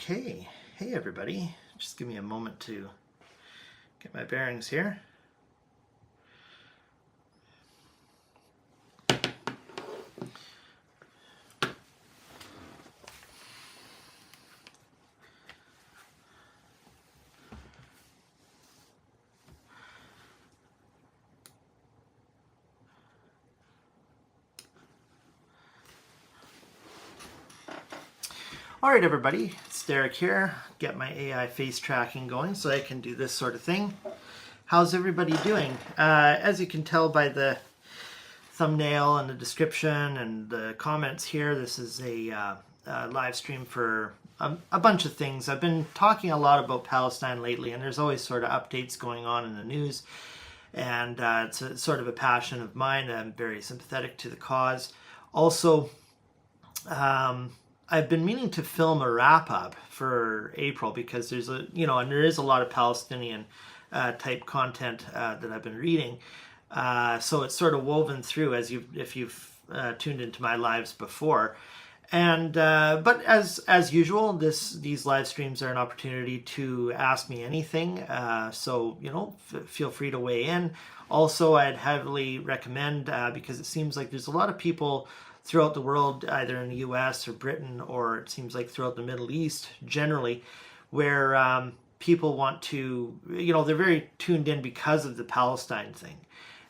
Okay, hey everybody, just give me a moment to get my bearings here. All right, everybody, it's Derek here. Get my AI face tracking going so I can do this sort of thing. How's everybody doing? As you can tell by the thumbnail and the description and the comments here, this is a live stream for a bunch of things. I've been talking a lot about Palestine lately, and there's always sort of updates going on in the news. And it's sort of a passion of mine. I'm very sympathetic to the cause. Also, I've been meaning to film a wrap-up for April because there's and there is a lot of Palestinian type content that I've been reading. So it's sort of woven through if you've tuned into my lives before. And but as usual, these live streams are an opportunity to ask me anything. So feel free to weigh in. Also, I'd heavily recommend because it seems like there's a lot of people throughout the world, either in the US or Britain, or it seems like throughout the Middle East generally, where people want to, they're very tuned in because of the Palestine thing.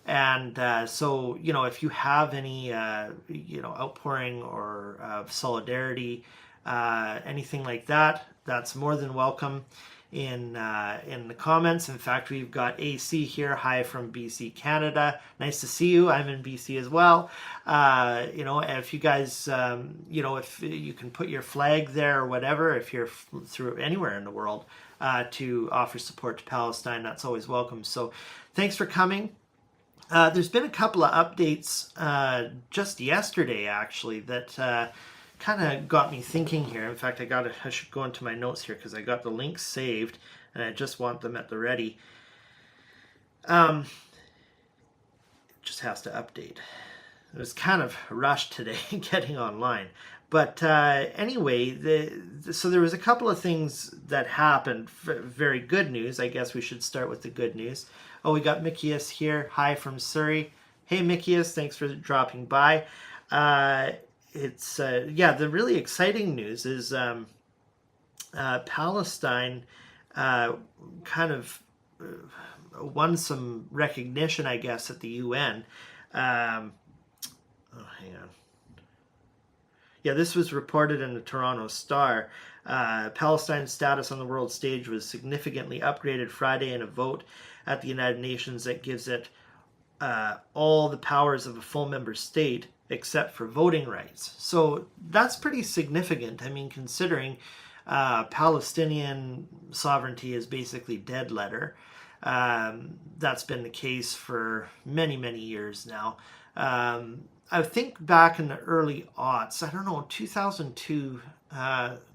And so, if you have any, outpouring or solidarity, anything like that, that's more than welcome in the comments. In fact, we've got AC here. Hi from BC, Canada. Nice to see you. I'm in BC as well. If you guys, if you can put your flag there or whatever, if you're through anywhere in the world, to offer support to Palestine, that's always welcome. So thanks for coming. There's been a couple of updates just yesterday, actually, that kind of got me thinking here. In fact, I should go into my notes here because I got the links saved and I just want them at the ready. It just has to update. It was kind of rushed today getting online. But anyway, so there was a couple of things that happened. Very good news. I guess we should start with the good news. Oh, we got Mikius here. Hi from Surrey. Hey, Mikius, thanks for dropping by. The really exciting news is Palestine kind of won some recognition, I guess, at the UN. Hang on. Yeah, this was reported in the Toronto Star. Palestine's status on the world stage was significantly upgraded Friday in a vote at the United Nations that gives it all the powers of a full member state except for voting rights. So that's pretty significant. I mean, considering Palestinian sovereignty is basically dead letter. That's been the case for many, many years now. I think back in the early aughts, I don't know, 2002,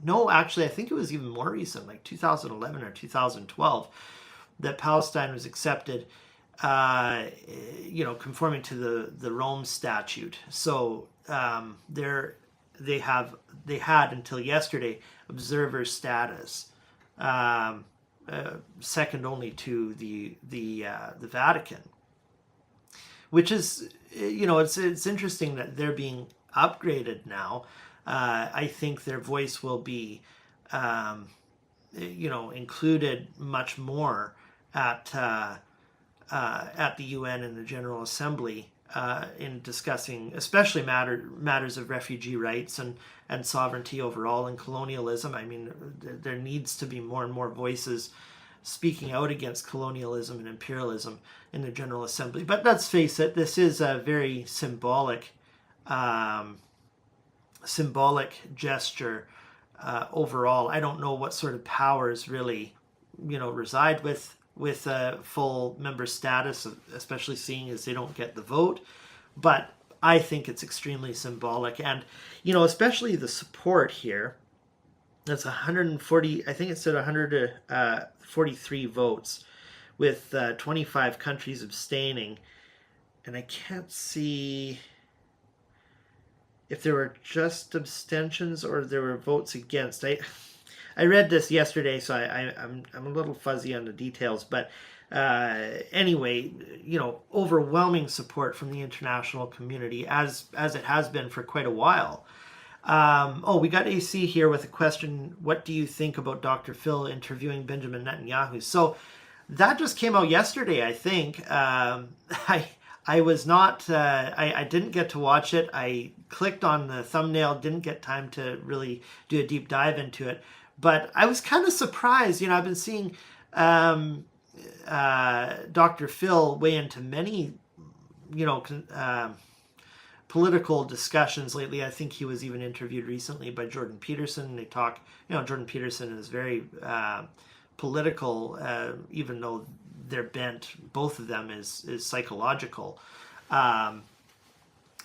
no, actually, I think it was even more recent, like 2011 or 2012, that Palestine was accepted, conforming to the Rome Statute. So they had until yesterday observer status, second only to the Vatican, which is, it's interesting that they're being upgraded now. I think their voice will be, included much more at the UN and the General Assembly in discussing, especially matters of refugee rights and sovereignty overall and colonialism. I mean, there needs to be more and more voices speaking out against colonialism and imperialism in the General Assembly. But let's face it, this is a very symbolic gesture overall. I don't know what sort of powers really, reside with a full member status, especially seeing as they don't get the vote. But I think it's extremely symbolic. And, especially the support here, that's 140, I think it said 143 votes with 25 countries abstaining. And I can't see if there were just abstentions or there were votes against. I read this yesterday, so I'm a little fuzzy on the details, but anyway, overwhelming support from the international community, as it has been for quite a while. We got AC here with a question. What do you think about Dr. Phil interviewing Benjamin Netanyahu? So that just came out yesterday, I think. I was not, I didn't get to watch it. I clicked on the thumbnail, didn't get time to really do a deep dive into it. But I was kind of surprised. I've been seeing Dr. Phil weigh into many, political discussions lately. I think he was even interviewed recently by Jordan Peterson. They talk, Jordan Peterson is very political, even though their bent, both of them, is psychological.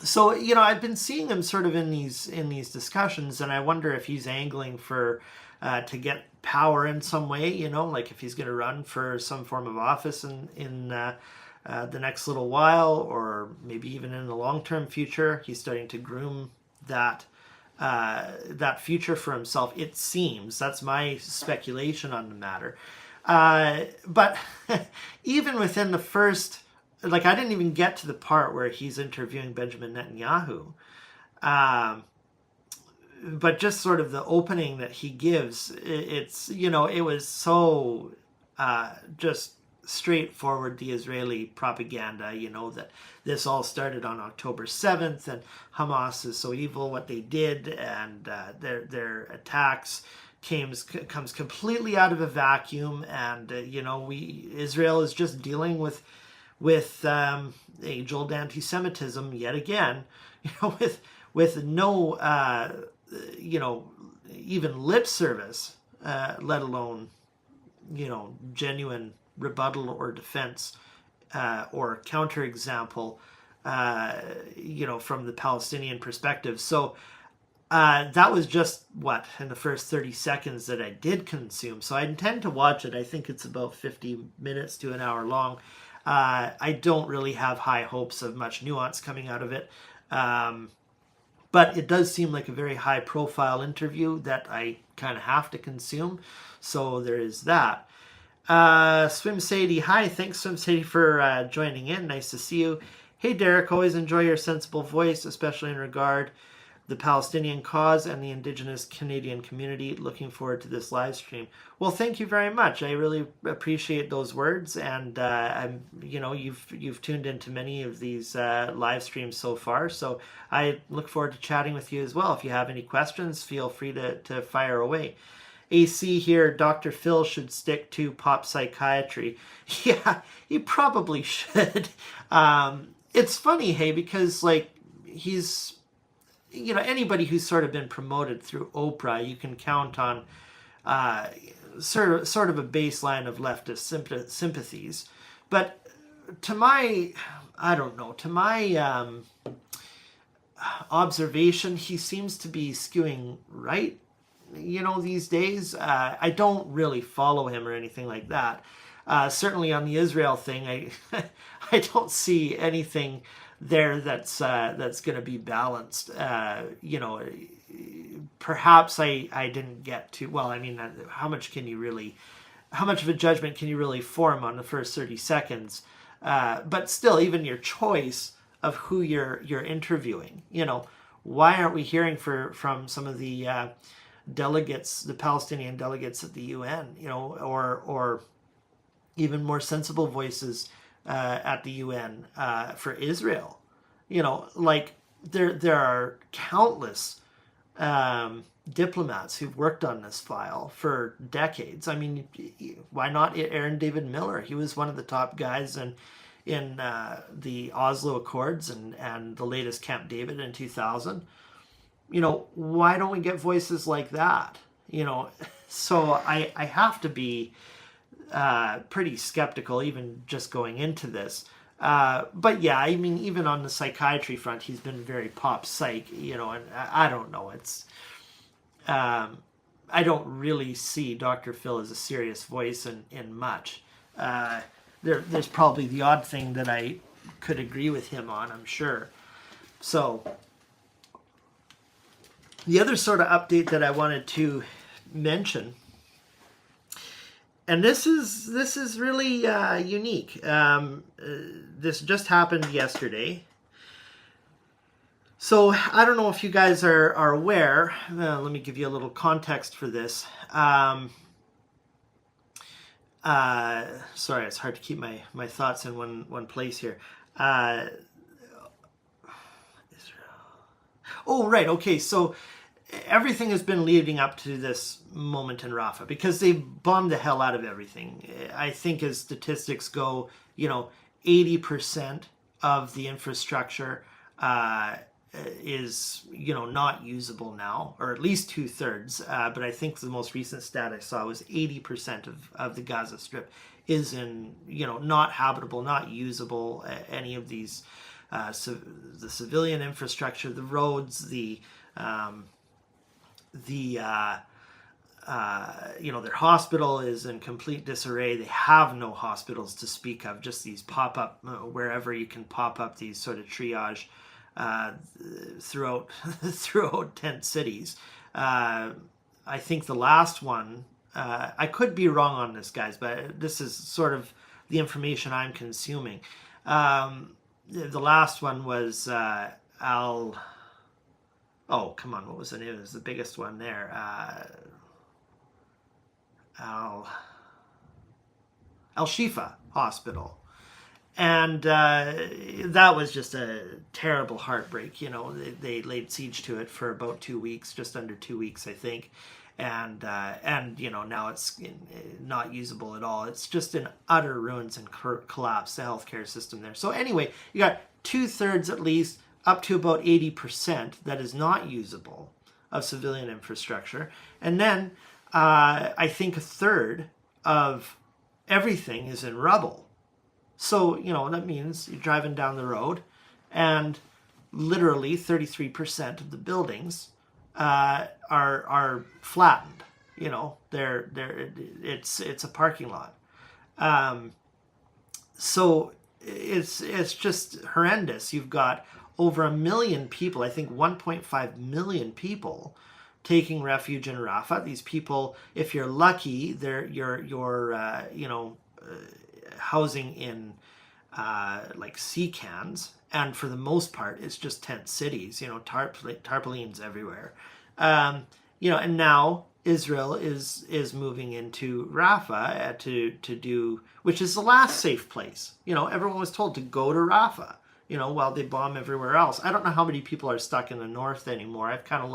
So I've been seeing him sort of in these discussions, and I wonder if he's angling for to get power in some way. Like if he's going to run for some form of office in the next little while, or maybe even in the long-term future. He's starting to groom that future for himself. It seems. That's my speculation on the matter. But even within the first, I didn't even get to the part where he's interviewing Benjamin Netanyahu. But just sort of the opening that he gives, it's, it was so just straightforward, the Israeli propaganda, that this all started on October 7th, and Hamas is so evil what they did, and their attacks comes completely out of a vacuum, and Israel is just dealing with age-old anti-Semitism yet again, with no even lip service, let alone genuine rebuttal or defense or counterexample, from the Palestinian perspective. So that was just in the first 30 seconds that I did consume. So I intend to watch it. I think it's about 50 minutes to an hour long. I don't really have high hopes of much nuance coming out of it. But it does seem like a very high profile interview that I kind of have to consume. So there is that. Swim Sadie, hi, thanks Swim Sadie for joining in. Nice to see you. Hey Derek, always enjoy your sensible voice, especially in regard the Palestinian cause and the Indigenous Canadian community. Looking forward to this live stream. Well, thank you very much. I really appreciate those words, and you've tuned into many of these live streams so far. So I look forward to chatting with you as well. If you have any questions, feel free to fire away. AC here, Dr. Phil should stick to pop psychiatry. Yeah, he probably should. It's funny, hey, because he's, anybody who's sort of been promoted through Oprah, you can count on sort of a baseline of leftist sympathies. But to my observation, he seems to be skewing right. These days, I don't really follow him or anything like that. Certainly on the Israel thing, I don't see anything there that's going to be balanced. Perhaps I didn't get to. Well, I mean, how much of a judgment can you really form on the first 30 seconds? But still, even your choice of who you're interviewing. Why aren't we hearing from some of the delegates, the Palestinian delegates at the UN, or even more sensible voices at the UN for Israel? There are countless diplomats who've worked on this file for decades. I mean, why not Aaron David Miller? He was one of the top guys in the Oslo Accords and the latest Camp David in 2000. Why don't we get voices like that? So I have to be pretty skeptical even just going into this. But yeah, I mean, even on the psychiatry front, he's been very pop psych, and I don't know. It's, I don't really see Dr. Phil as a serious voice in much. There's probably the odd thing that I could agree with him on, I'm sure. So the other sort of update that I wanted to mention and this is really unique. This just happened yesterday. So I don't know if you guys are aware. Let me give you a little context for this. Sorry, it's hard to keep my thoughts in one place here. Oh, right. Okay, so everything has been leading up to this moment in Rafah because they bombed the hell out of everything. I think as statistics go, 80% of the infrastructure is, not usable now, or at least 2/3. But I think the most recent stat I saw was 80% of the Gaza Strip is in, not habitable, not usable. Any of these, the civilian infrastructure, the roads, their hospital is in complete disarray. They have no hospitals to speak of, just these pop-up, wherever you can pop up these sort of triage throughout tent cities. I think the last one, I could be wrong on this, guys, but this is sort of the information I'm consuming. The last one was oh, come on, what was the name? It was the biggest one there. Al-Shifa Hospital. And that was just a terrible heartbreak. They laid siege to it for about 2 weeks, just under 2 weeks, I think. And now it's not usable at all. It's just in utter ruins and collapse, the healthcare system there. So anyway, you got 2/3 at least, up to about 80% that is not usable of civilian infrastructure. And then I think 1/3 of everything is in rubble. So, that means you're driving down the road and literally 33% of the buildings are flattened. It's a parking lot. So it's just horrendous. You've got over 1 million people, I think 1.5 million people taking refuge in Rafah. These people, if you're lucky, you're housing in like sea cans, and for the most part it's just tent cities, tarpaulins everywhere. And now Israel is moving into Rafah to do, which is the last safe place. Everyone was told to go to Rafah, while they bomb everywhere else. I don't know how many people are stuck in the north anymore. I've kind of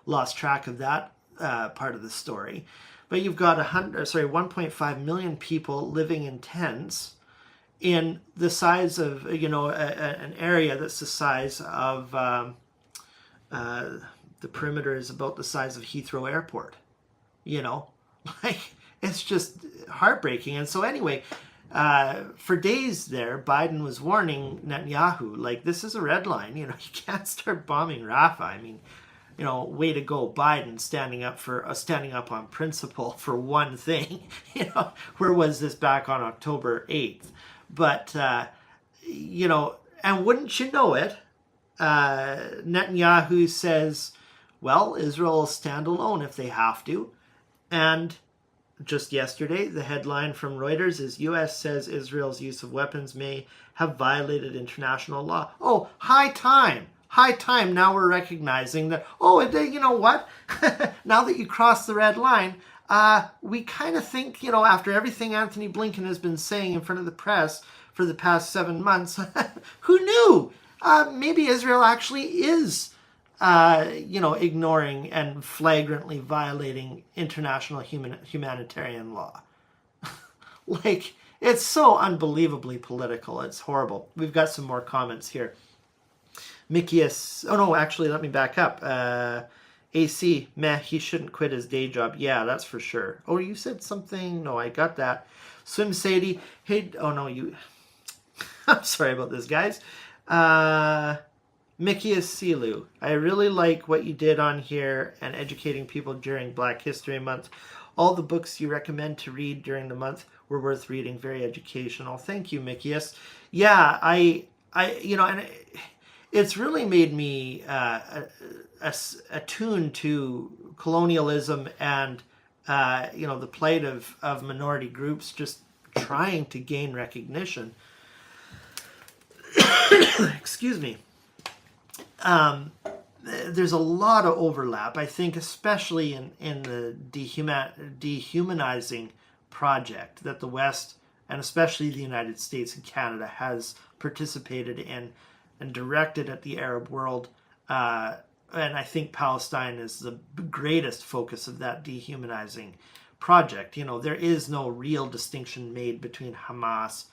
lost track of that part of the story. But you've got 1.5 million people living in tents in the size of, an area that's the size of, the perimeter is about the size of Heathrow Airport. It's just heartbreaking. And so anyway, for days there, Biden was warning Netanyahu, this is a red line. You can't start bombing Rafah. I mean, way to go, Biden, standing up on principle for one thing. Where was this back on October 8th? But, and wouldn't you know it, Netanyahu says, well, Israel will stand alone if they have to. And just yesterday, the headline from Reuters is U.S. says Israel's use of weapons may have violated international law. Oh, high time. Now we're recognizing that, you know what? Now that you crossed the red line, we kind of think, after everything Anthony Blinken has been saying in front of the press for the past 7 months, who knew? Maybe Israel actually is, ignoring and flagrantly violating international humanitarian law. It's so unbelievably political. It's horrible. We've got some more comments here. Mickey's, let me back up. AC, he shouldn't quit his day job. Yeah, that's for sure. Oh, you said something? No, I got that. Swim Sadie, hey, I'm sorry about this, guys. Mickey is Silu. I really like what you did on here and educating people during Black History Month. All the books you recommend to read during the month were worth reading. Very educational. Thank you, Mickey. Yeah, and it's really made me attuned to colonialism and the plight of minority groups just trying to gain recognition. Excuse me. There's a lot of overlap, I think, especially in the dehumanizing project that the West, and especially the United States and Canada, has participated in and directed at the Arab world. And I think Palestine is the greatest focus of that dehumanizing project. There is no real distinction made between Hamas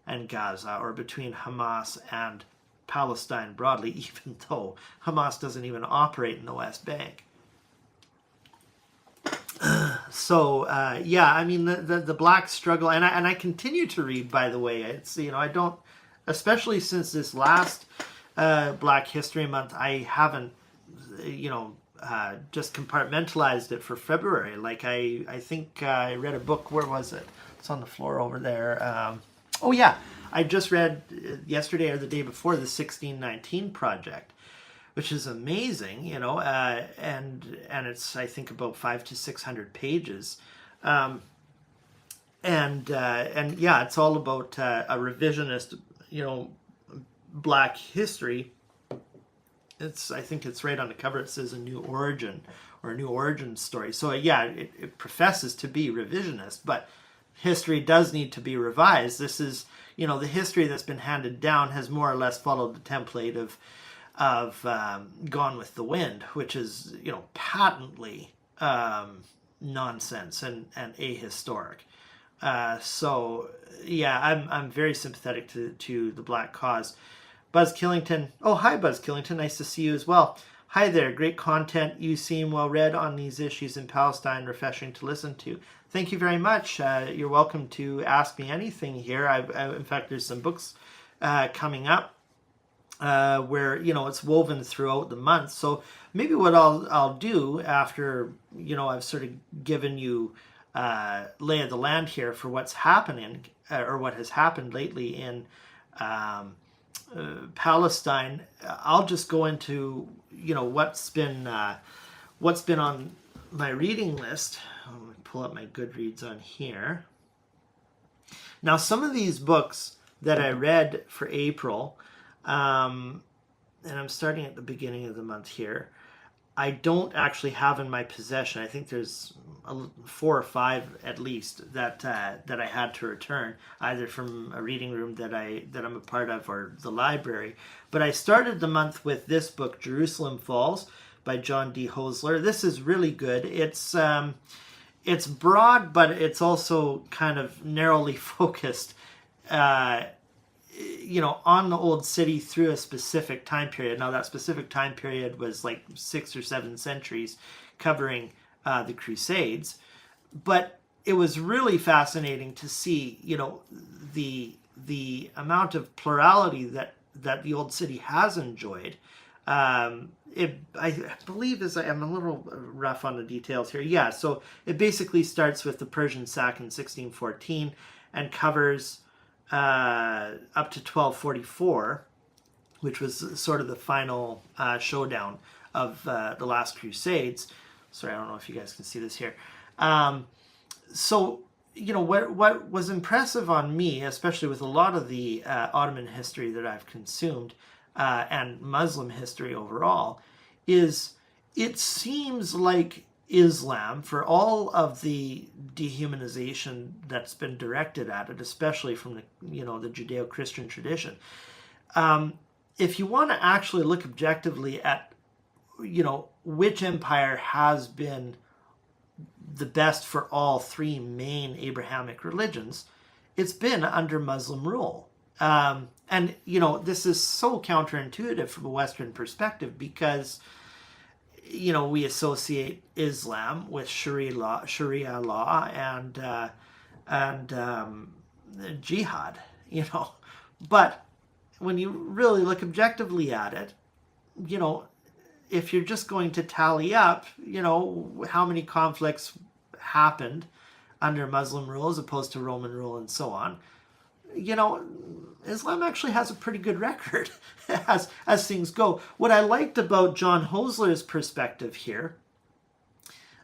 and Gaza, or between Hamas and Palestine broadly, even though Hamas doesn't even operate in the West Bank. So the black struggle, and I continue to read, by the way. It's I don't, especially since this last Black History Month, I haven't just compartmentalized it for February. Like I think I read a book. Where was it? It's on the floor over there. Oh yeah, I just read yesterday or the day before the 1619 Project, which is amazing, and it's, I think, about 500 to 600 pages, and yeah, it's all about a revisionist, Black history. I think it's right on the cover. It says a new origin, or a new origin story. So yeah, it professes to be revisionist, but history does need to be revised. This is, the history that's been handed down has more or less followed the template of Gone with the Wind, which is, patently nonsense and ahistoric. So yeah, I'm very sympathetic to the Black cause. Buzz Killington. Oh, hi, Buzz Killington. Nice to see you as well. Hi there. Great content. You seem well read on these issues in Palestine. Refreshing to listen to. Thank you very much. You're welcome to ask me anything here. In fact, there's some books coming up where it's woven throughout the month. So maybe what I'll do after I've sort of given you lay of the land here for what's happening or what has happened lately in Palestine, I'll just go into what's been on my reading list. I'm going to pull up my Goodreads on here. Now, some of these books that I read for April, and I'm starting at the beginning of the month here, I don't actually have in my possession. I think there's 4 or 5 at least that I had to return, either from a reading room that I'm a part of or the library. But I started the month with this book, Jerusalem Falls, by John D. Hosler. This is really good. It's broad, but it's also kind of narrowly focused, on the old city through a specific time period. Now, that specific time period was like 6 or 7 centuries, covering the Crusades. But it was really fascinating to see, the amount of plurality that the old city has enjoyed. I believe I'm a little rough on the details here. Yeah, so it basically starts with the Persian sack in 1614 and covers up to 1244, which was sort of the final showdown of the last Crusades. Sorry, I don't know if you guys can see this here. So, what was impressive on me, especially with a lot of the Ottoman history that I've consumed, and Muslim history overall, is it seems like Islam, for all of the dehumanization that's been directed at it, especially from the Judeo-Christian tradition, if you want to actually look objectively at which empire has been the best for all 3 main Abrahamic religions, it's been under Muslim rule. And this is so counterintuitive from a Western perspective, because we associate Islam with Sharia law and jihad, But when you really look objectively at it, if you're just going to tally up, how many conflicts happened under Muslim rule as opposed to Roman rule and so on, Islam actually has a pretty good record as things go. What I liked about John Hosler's perspective here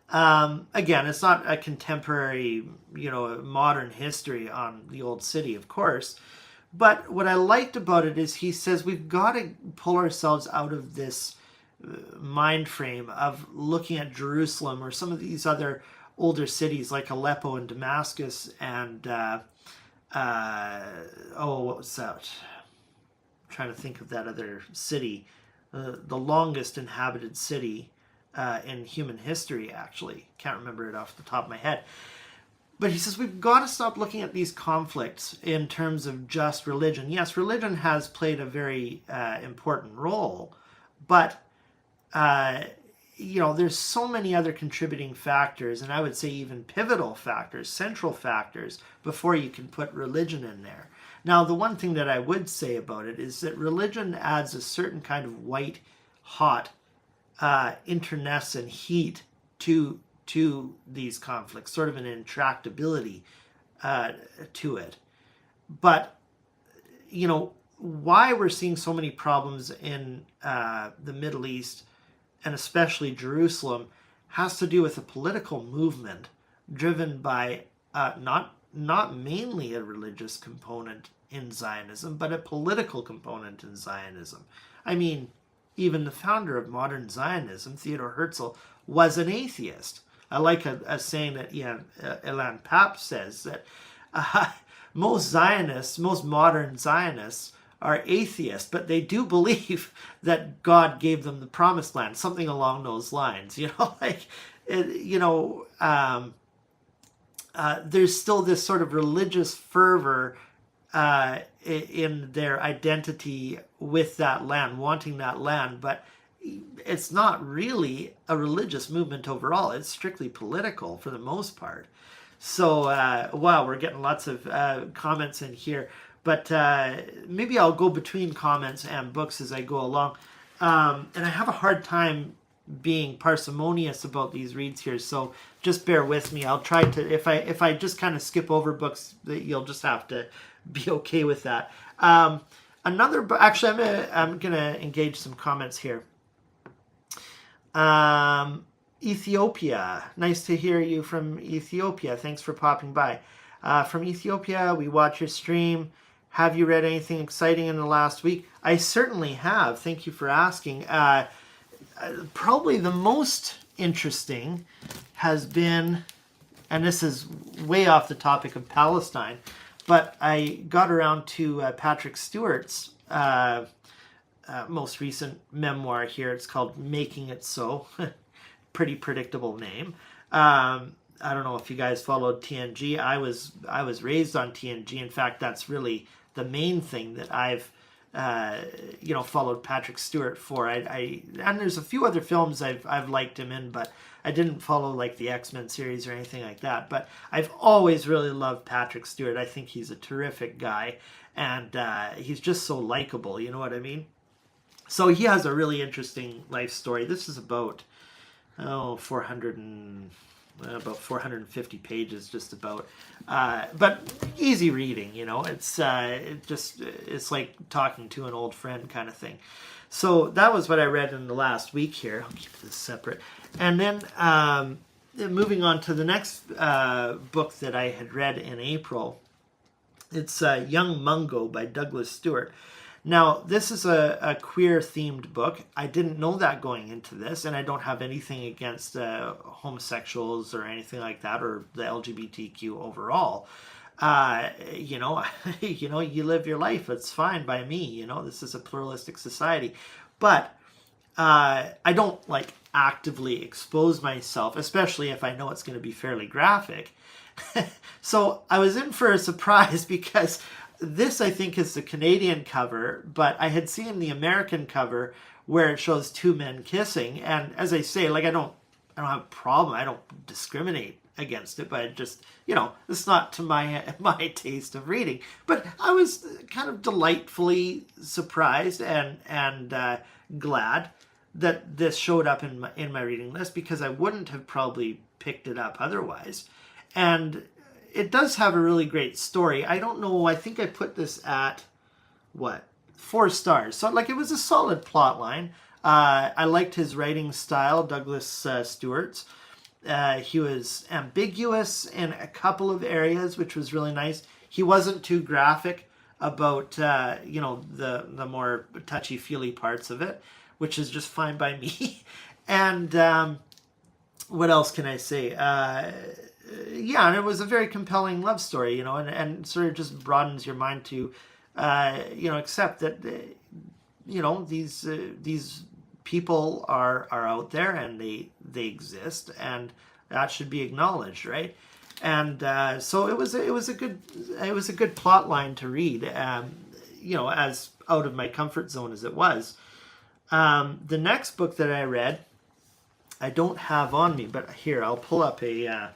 Again, it's not a contemporary, modern history on the old city, of course. But what I liked about it is he says we've got to pull ourselves out of this mind frame of looking at Jerusalem or some of these other older cities like Aleppo and Damascus and what was that? I'm trying to think of that other city, the longest inhabited city in human history. Actually, can't remember it off the top of my head. But he says we've got to stop looking at these conflicts in terms of just religion. Yes, religion has played a very important role, but there's so many other contributing factors, and I would say even pivotal factors, central factors, before you can put religion in there. Now, the one thing that I would say about it is that religion adds a certain kind of white hot internecine heat to these conflicts, sort of an intractability to it. But why we're seeing so many problems in the Middle East and especially Jerusalem has to do with a political movement driven by not mainly a religious component in Zionism, but a political component in Zionism. I mean, even the founder of modern Zionism, Theodor Herzl, was an atheist. I like a saying that Ilan Pappe says that most modern Zionists are atheists, but they do believe that God gave them the promised land, something along those lines. There's still this sort of religious fervor in their identity with that land, wanting that land, but it's not really a religious movement overall. It's strictly political for the most part. So, wow, we're getting lots of comments in here. But maybe I'll go between comments and books as I go along. And I have a hard time being parsimonious about these reads here, so just bear with me. I'll try to, if I just kind of skip over books, you'll just have to be okay with that. Another book, actually, I'm gonna engage some comments here. Ethiopia, nice to hear you from Ethiopia. Thanks for popping by. From Ethiopia, we watch your stream. Have you read anything exciting in the last week? I certainly have. Thank you for asking. Probably the most interesting has been, and this is way off the topic of Palestine, but I got around to Patrick Stewart's most recent memoir here. It's called Making It So. Pretty predictable name. I don't know if you guys followed TNG. I was raised on TNG. In fact, that's really the main thing that I've followed Patrick Stewart for. And there's a few other films I've liked him in, but I didn't follow like the X-Men series or anything like that. But I've always really loved Patrick Stewart. I think he's a terrific guy, and he's just so likable. You know what I mean? So he has a really interesting life story. This is about 450 pages, just about, but easy reading. It's it's like talking to an old friend kind of thing. So that was what I read in the last week here. I'll keep this separate, and then moving on to the next book that I had read in April. It's Young Mungo by Douglas Stewart. Now, this is a queer-themed book. I didn't know that going into this, and I don't have anything against homosexuals or anything like that, or the LGBTQ overall. You live your life. It's fine by me. This is a pluralistic society. But I don't actively expose myself, especially if I know it's going to be fairly graphic. So I was in for a surprise because this, I think, is the Canadian cover, but I had seen the American cover where it shows two men kissing. And as I say, I don't have a problem. I don't discriminate against it, but it just, it's not to my taste of reading. But I was kind of delightfully surprised and glad that this showed up in my reading list, because I wouldn't have probably picked it up otherwise. And it does have a really great story. I don't know, I think I put this at, 4 stars. So, it was a solid plot line. I liked his writing style, Douglas Stewart's. He was ambiguous in a couple of areas, which was really nice. He wasn't too graphic about the more touchy-feely parts of it, which is just fine by me. And what else can I say? Yeah, and it was a very compelling love story, and sort of just broadens your mind to accept that these people are out there, and they exist, and that should be acknowledged, right? And so it was a good plot line to read, as out of my comfort zone as it was. The next book that I read, I don't have on me, but here I'll pull up a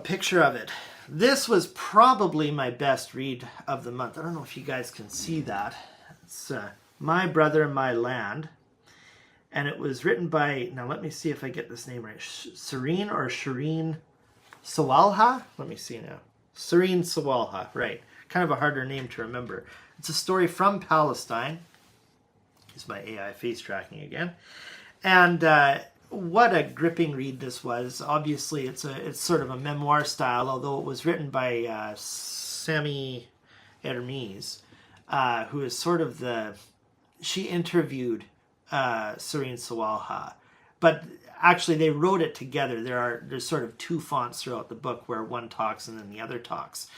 picture of it. This was probably my best read of the month. I don't know if you guys can see that. It's My Brother, My Land. And it was written by, now let me see if I get this name right, Shireen Sawalha? Let me see now. Shireen Sawalha, right. Kind of a harder name to remember. It's a story from Palestine. Here's my AI face tracking again. And what a gripping read this was. Obviously, it's sort of a memoir style, although it was written by Sami Hermes, who is sort of she interviewed Shireen Sawalha, but actually they wrote it together. There's sort of two fonts throughout the book where one talks and then the other talks,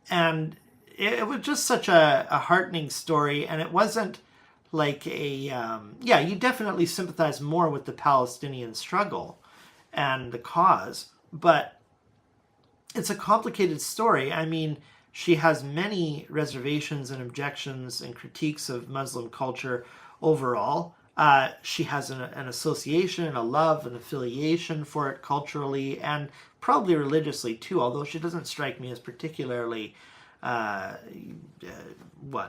and it was just such a heartening story. And it wasn't like you definitely sympathize more with the Palestinian struggle and the cause, but it's a complicated story. I mean, she has many reservations and objections and critiques of Muslim culture overall. She has an association, a love, an affiliation for it culturally and probably religiously too, although she doesn't strike me as particularly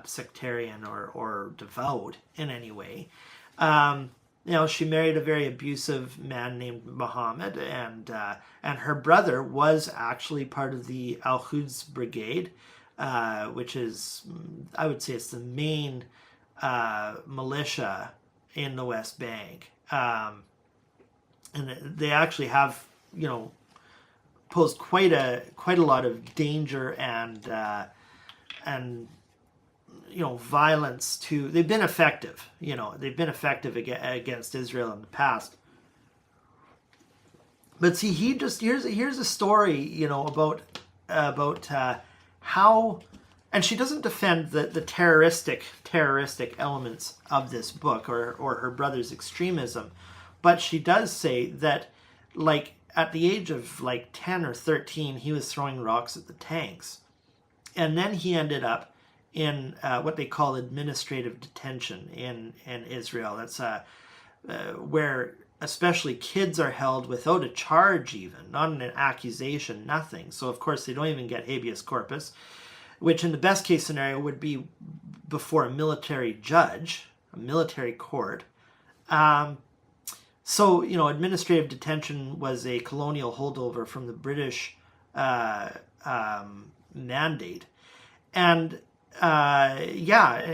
sectarian or devout in any way. She married a very abusive man named Muhammad, and her brother was actually part of the Al-Quds Brigade, which is, I would say, it's the main militia in the West Bank, and they actually have posed quite a lot of danger and violence to. They've been effective. They've been effective against Israel in the past. But see, here's a story about how. And she doesn't defend the terroristic elements of this book or her brother's extremism, but she does say that, like, at the age of 10 or 13, he was throwing rocks at the tanks, and then he ended up in what they call administrative detention in Israel. That's where especially kids are held without a charge, even not an accusation, nothing. So of course they don't even get habeas corpus, which in the best case scenario would be before a military judge, a military court. So, administrative detention was a colonial holdover from the British mandate. And,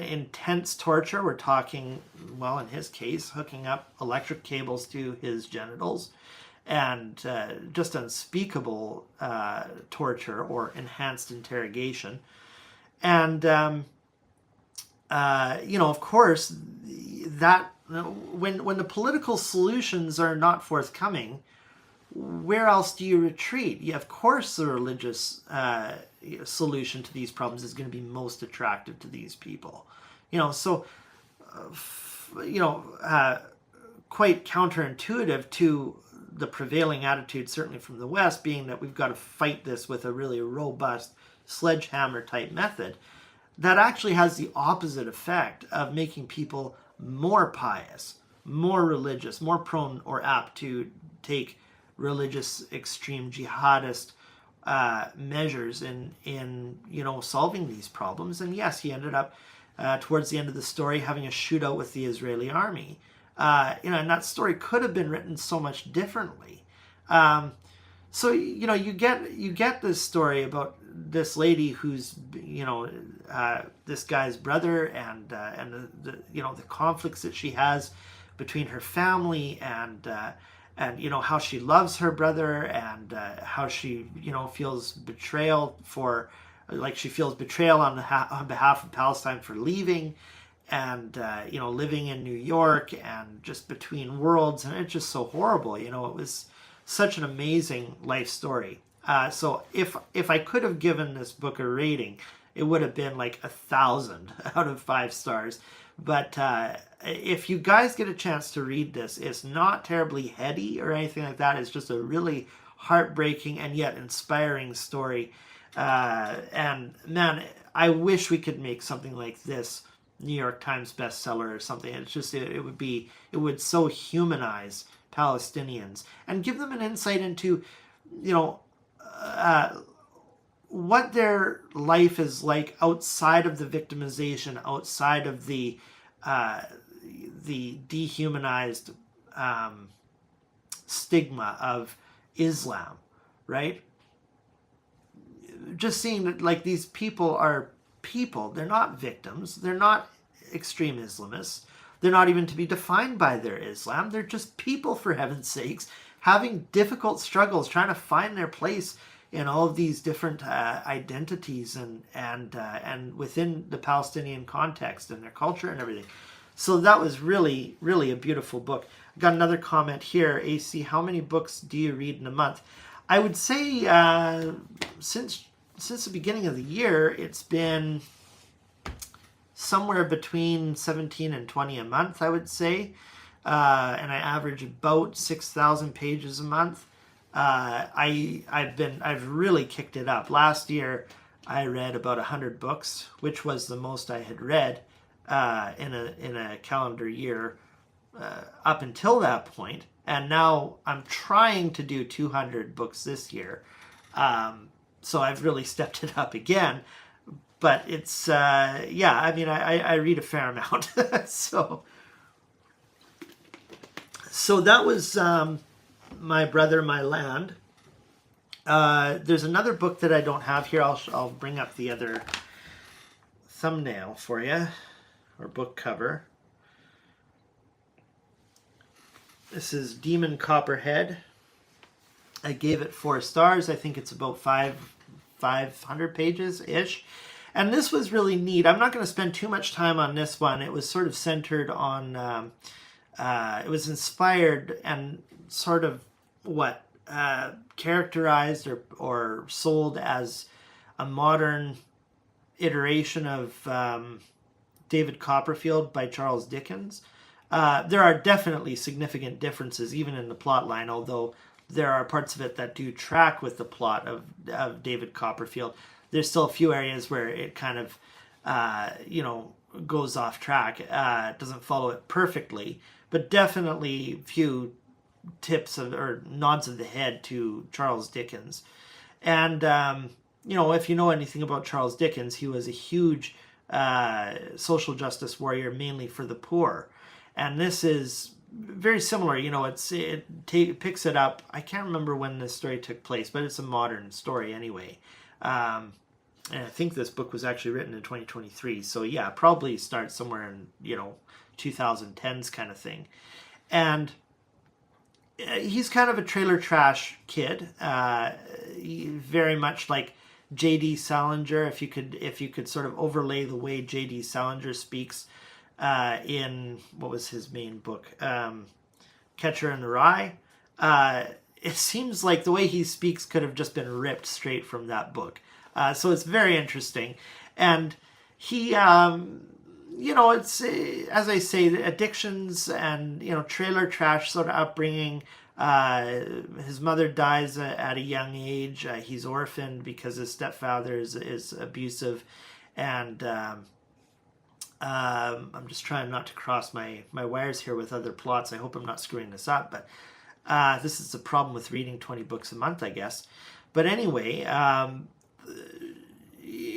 intense torture. We're talking, well, in his case, hooking up electric cables to his genitals, and just unspeakable torture or enhanced interrogation. And, of course, that when the political solutions are not forthcoming, where else do you retreat? Of course, the religious solution to these problems is going to be most attractive to these people. Quite counterintuitive to the prevailing attitude, certainly from the West, being that we've got to fight this with a really robust sledgehammer type method. That actually has the opposite effect of making people more pious, more religious, more prone or apt to take religious extreme jihadist measures in solving these problems. And yes, he ended up towards the end of the story having a shootout with the Israeli army. And that story could have been written so much differently. So you get this story about this lady who's this guy's brother, and the conflicts that she has between her family and and how she loves her brother, and how she feels betrayal for, like, she feels betrayal on behalf of Palestine for leaving, and living in New York, and just between worlds, and it's just so horrible. It was such an amazing life story. So if I could have given this book a rating, it would have been like 1,000 out of 5 stars. But if you guys get a chance to read this, it's not terribly heady or anything like that. It's just a really heartbreaking and yet inspiring story. And man, I wish we could make something like this New York Times bestseller or something. It's just, it would so humanize Palestinians and give them an insight into, what their life is like outside of the victimization, outside of the dehumanized stigma of Islam, right? Just seeing that, like, these people are people. They're not victims. They're not extreme Islamists. They're not even to be defined by their Islam. They're just people, for heaven's sakes, having difficult struggles, trying to find their place in all of these different identities and within the Palestinian context and their culture and everything. So that was really, really a beautiful book. I got another comment here. AC, how many books do you read in a month? I would say since the beginning of the year, it's been somewhere between 17 and 20 a month, I would say. And I average about 6,000 pages a month. I've really kicked it up. Last year, I read about 100 books, which was the most I had read in a calendar year up until that point. And now I'm trying to do 200 books this year. So I've really stepped it up again. But it's, I mean, I read a fair amount. So that was My Brother, My Land. There's another book that I don't have here. I'll bring up the other thumbnail for you, or book cover. This is Demon Copperhead. I gave it 4 stars. I think it's about 500 pages-ish. And this was really neat. I'm not going to spend too much time on this one. It was sort of centered on... it was inspired and sort of characterized or sold as a modern iteration of David Copperfield by Charles Dickens. There are definitely significant differences even in the plot line, although there are parts of it that do track with the plot of David Copperfield. There's still a few areas where it kind of goes off track. It doesn't follow it perfectly, but definitely few tips or nods of the head to Charles Dickens. And, if you know anything about Charles Dickens, he was a huge social justice warrior, mainly for the poor. And this is very similar. It picks it up. I can't remember when this story took place, but it's a modern story anyway. And I think this book was actually written in 2023. So yeah, probably starts somewhere in, 2010s kind of thing. And he's kind of a trailer trash kid, very much like J.D. Salinger. If you could sort of overlay the way J.D. Salinger speaks in, what was his main book, Catcher in the Rye. It seems like the way he speaks could have just been ripped straight from that book. So it's very interesting. And he, it's, as I say, addictions and, trailer trash sort of upbringing. His mother dies at a young age. He's orphaned because his stepfather is abusive. And I'm just trying not to cross my wires here with other plots. I hope I'm not screwing this up. But this is the problem with reading 20 books a month, I guess. But anyway,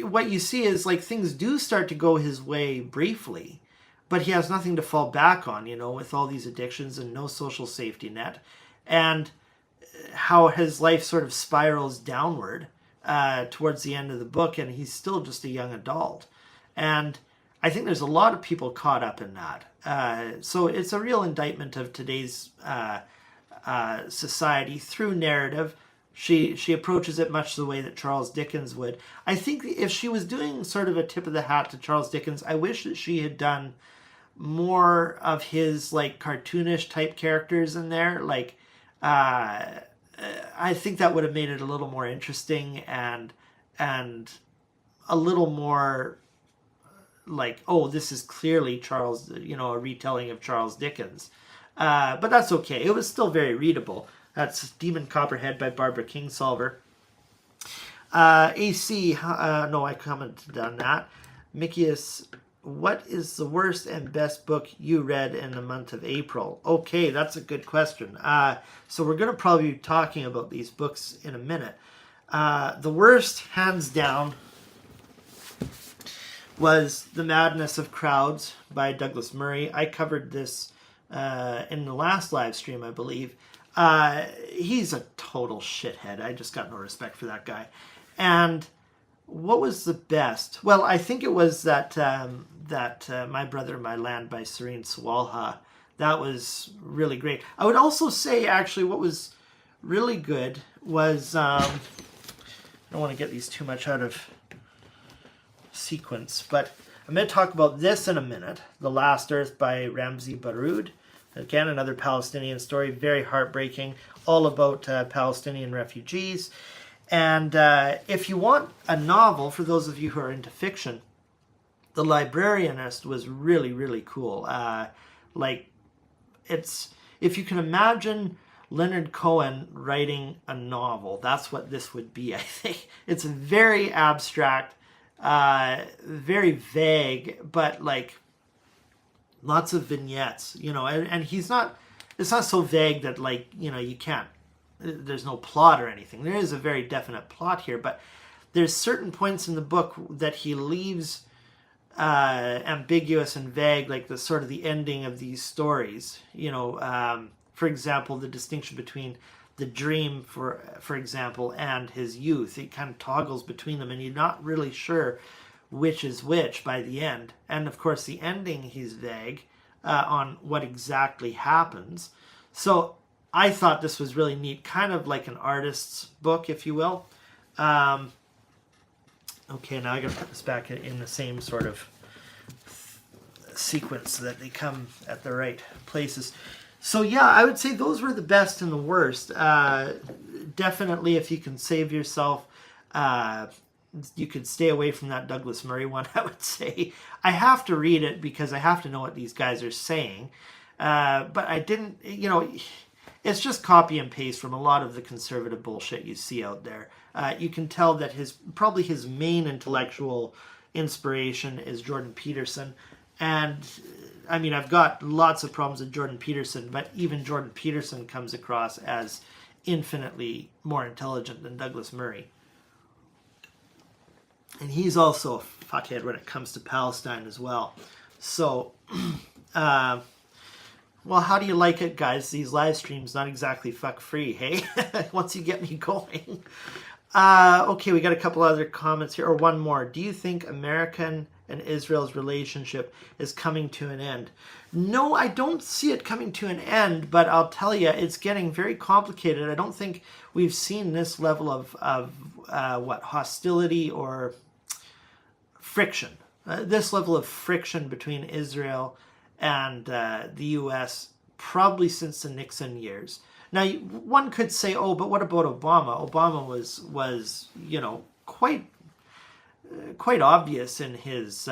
what you see is like things do start to go his way briefly, but he has nothing to fall back on, with all these addictions and no social safety net, and how his life sort of spirals downward towards the end of the book, and he's still just a young adult. And I think there's a lot of people caught up in that. So it's a real indictment of today's society through narrative. She approaches it much the way that Charles Dickens would. I think if she was doing sort of a tip of the hat to Charles Dickens, I wish that she had done more of his like cartoonish type characters in there. Like, I think that would have made it a little more interesting and a little more like, oh, this is clearly Charles, a retelling of Charles Dickens. But that's okay. It was still very readable. That's Demon Copperhead by Barbara Kingsolver. AC, no, I commented on that. Mickey's, what is the worst and best book you read in the month of April? Okay, that's a good question. So we're going to probably be talking about these books in a minute. The worst, hands down, was The Madness of Crowds by Douglas Murray. I covered this in the last live stream, I believe. He's a total shithead. I just got no respect for that guy. And what was the best? Well, I think it was that My Brother, My Land by Serene Sawalha. That was really great. I would also say, actually, what was really good was... I don't want to get these too much out of sequence, but I'm going to talk about this in a minute. The Last Earth by Ramzi Baroud. Again, another Palestinian story, very heartbreaking, all about Palestinian refugees. And if you want a novel, for those of you who are into fiction, The Librarianist was really, really cool. If you can imagine Leonard Cohen writing a novel, that's what this would be, I think. It's very abstract, very vague, but like lots of vignettes, and he's not, it's not so vague that like, you can't, there's no plot or anything. There is a very definite plot here, but there's certain points in the book that he leaves ambiguous and vague, like the sort of the ending of these stories, for example, the distinction between the dream, for example, and his youth. It kind of toggles between them, and you're not really sure which is which by the end. And of course, the ending, he's vague on what exactly happens. So I thought this was really neat, kind of like an artist's book, if you will. Okay, now I got to put this back in the same sort of sequence so that they come at the right places. So yeah, I would say those were the best and the worst. Definitely, if you can save yourself, you could stay away from that Douglas Murray one, I would say. I have to read it because I have to know what these guys are saying. But I didn't, it's just copy and paste from a lot of the conservative bullshit you see out there. You can tell that probably his main intellectual inspiration is Jordan Peterson. And I mean, I've got lots of problems with Jordan Peterson, but even Jordan Peterson comes across as infinitely more intelligent than Douglas Murray. And he's also a fuckhead when it comes to Palestine as well. So, well, how do you like it, guys? These live streams, not exactly fuck free, hey? Once you get me going. Okay, we got a couple other comments here, or one more. Do you think American and Israel's relationship is coming to an end? No, I don't see it coming to an end, but I'll tell you, it's getting very complicated. I don't think we've seen this level of hostility or friction. This level of friction between Israel and the U.S. probably since the Nixon years. Now, one could say, oh, but what about Obama? Obama was quite obvious in his,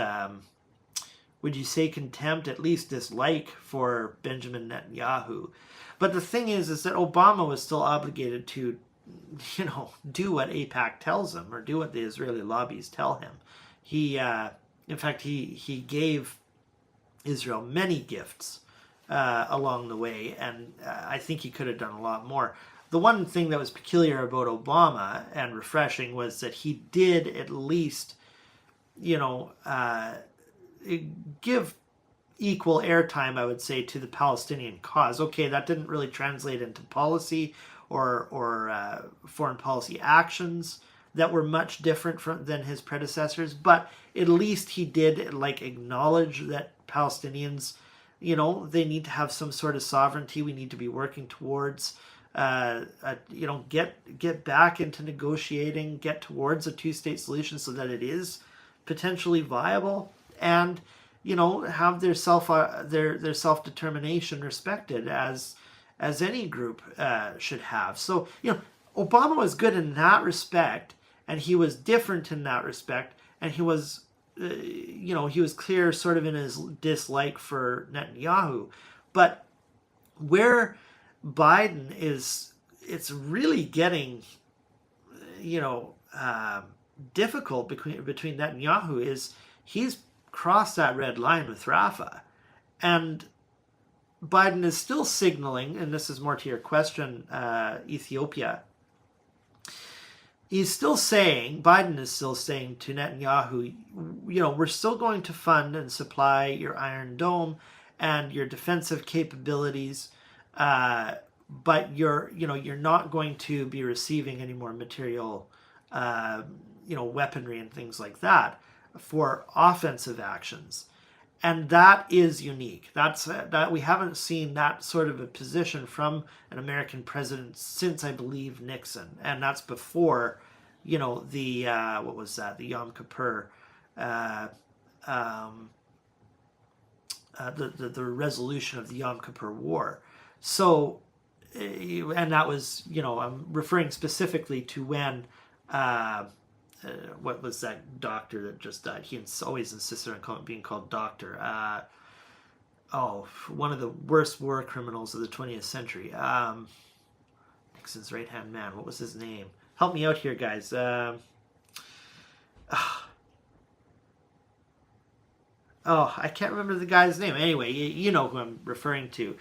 would you say contempt, at least dislike for Benjamin Netanyahu. But the thing is that Obama was still obligated to, do what AIPAC tells him or do what the Israeli lobbies tell him. He, in fact, he gave Israel many gifts along the way, and I think he could have done a lot more. The one thing that was peculiar about Obama and refreshing was that he did at least, give equal airtime, I would say, to the Palestinian cause. Okay, that didn't really translate into policy or foreign policy actions that were much different than his predecessors, but at least he did acknowledge that Palestinians they need to have some sort of sovereignty. We need to be working towards, get back into negotiating, get towards a two-state solution so that it is potentially viable, and have their self-determination respected as any group should have. So Obama was good in that respect, and he was different in that respect, and he was he was clear sort of in his dislike for Netanyahu. But where Biden is, it's really getting difficult between Netanyahu, is he's crossed that red line with Rafah, and Biden is still signaling, and this is more to your question, Ethiopia. Biden is still saying to Netanyahu, we're still going to fund and supply your Iron Dome and your defensive capabilities, but you're not going to be receiving any more material, weaponry and things like that for offensive actions. And that is unique. That we haven't seen that sort of a position from an American president since, I believe, Nixon, and that's before, the what was that? The Yom Kippur, the resolution of the Yom Kippur War. So, and that was, I'm referring specifically to when. What was that doctor that just died? He always insisted on being called doctor. One of the worst war criminals of the 20th century. Nixon's right-hand man. What was his name? Help me out here, guys. I can't remember the guy's name. Anyway, you know who I'm referring to.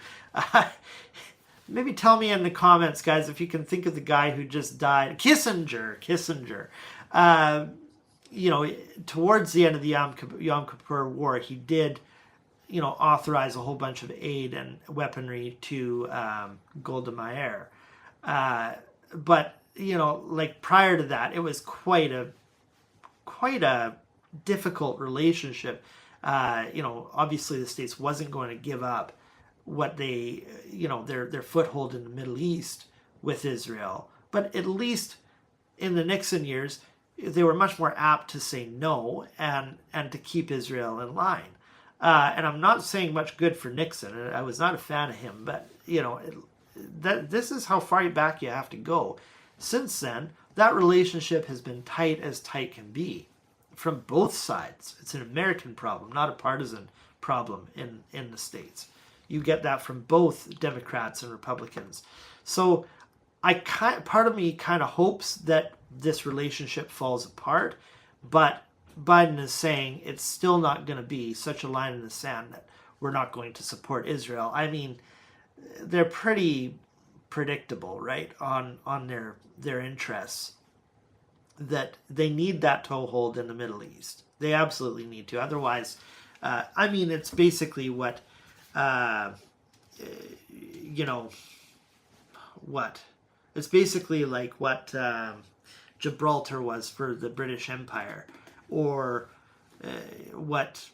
Maybe tell me in the comments, guys, if you can think of the guy who just died. Kissinger. Towards the end of the Yom Kippur War, he did, authorize a whole bunch of aid and weaponry to Golda Meir. But, prior to that, it was quite a difficult relationship. Obviously the States wasn't going to give up what they, their foothold in the Middle East with Israel. But at least in the Nixon years, they were much more apt to say no and to keep Israel in line. And I'm not saying much good for Nixon. I was not a fan of him, but this is how far back you have to go. Since then, that relationship has been tight as tight can be from both sides. It's an American problem, not a partisan problem in the States. You get that from both Democrats and Republicans. So part of me kind of hopes that this relationship falls apart, but Biden is saying it's still not going to be such a line in the sand that we're not going to support Israel. I mean, they're pretty predictable, right, on their interests, that they need that toehold in the Middle East. They absolutely need to. Otherwise, it's basically what, it's basically like what Gibraltar was for the British Empire, or what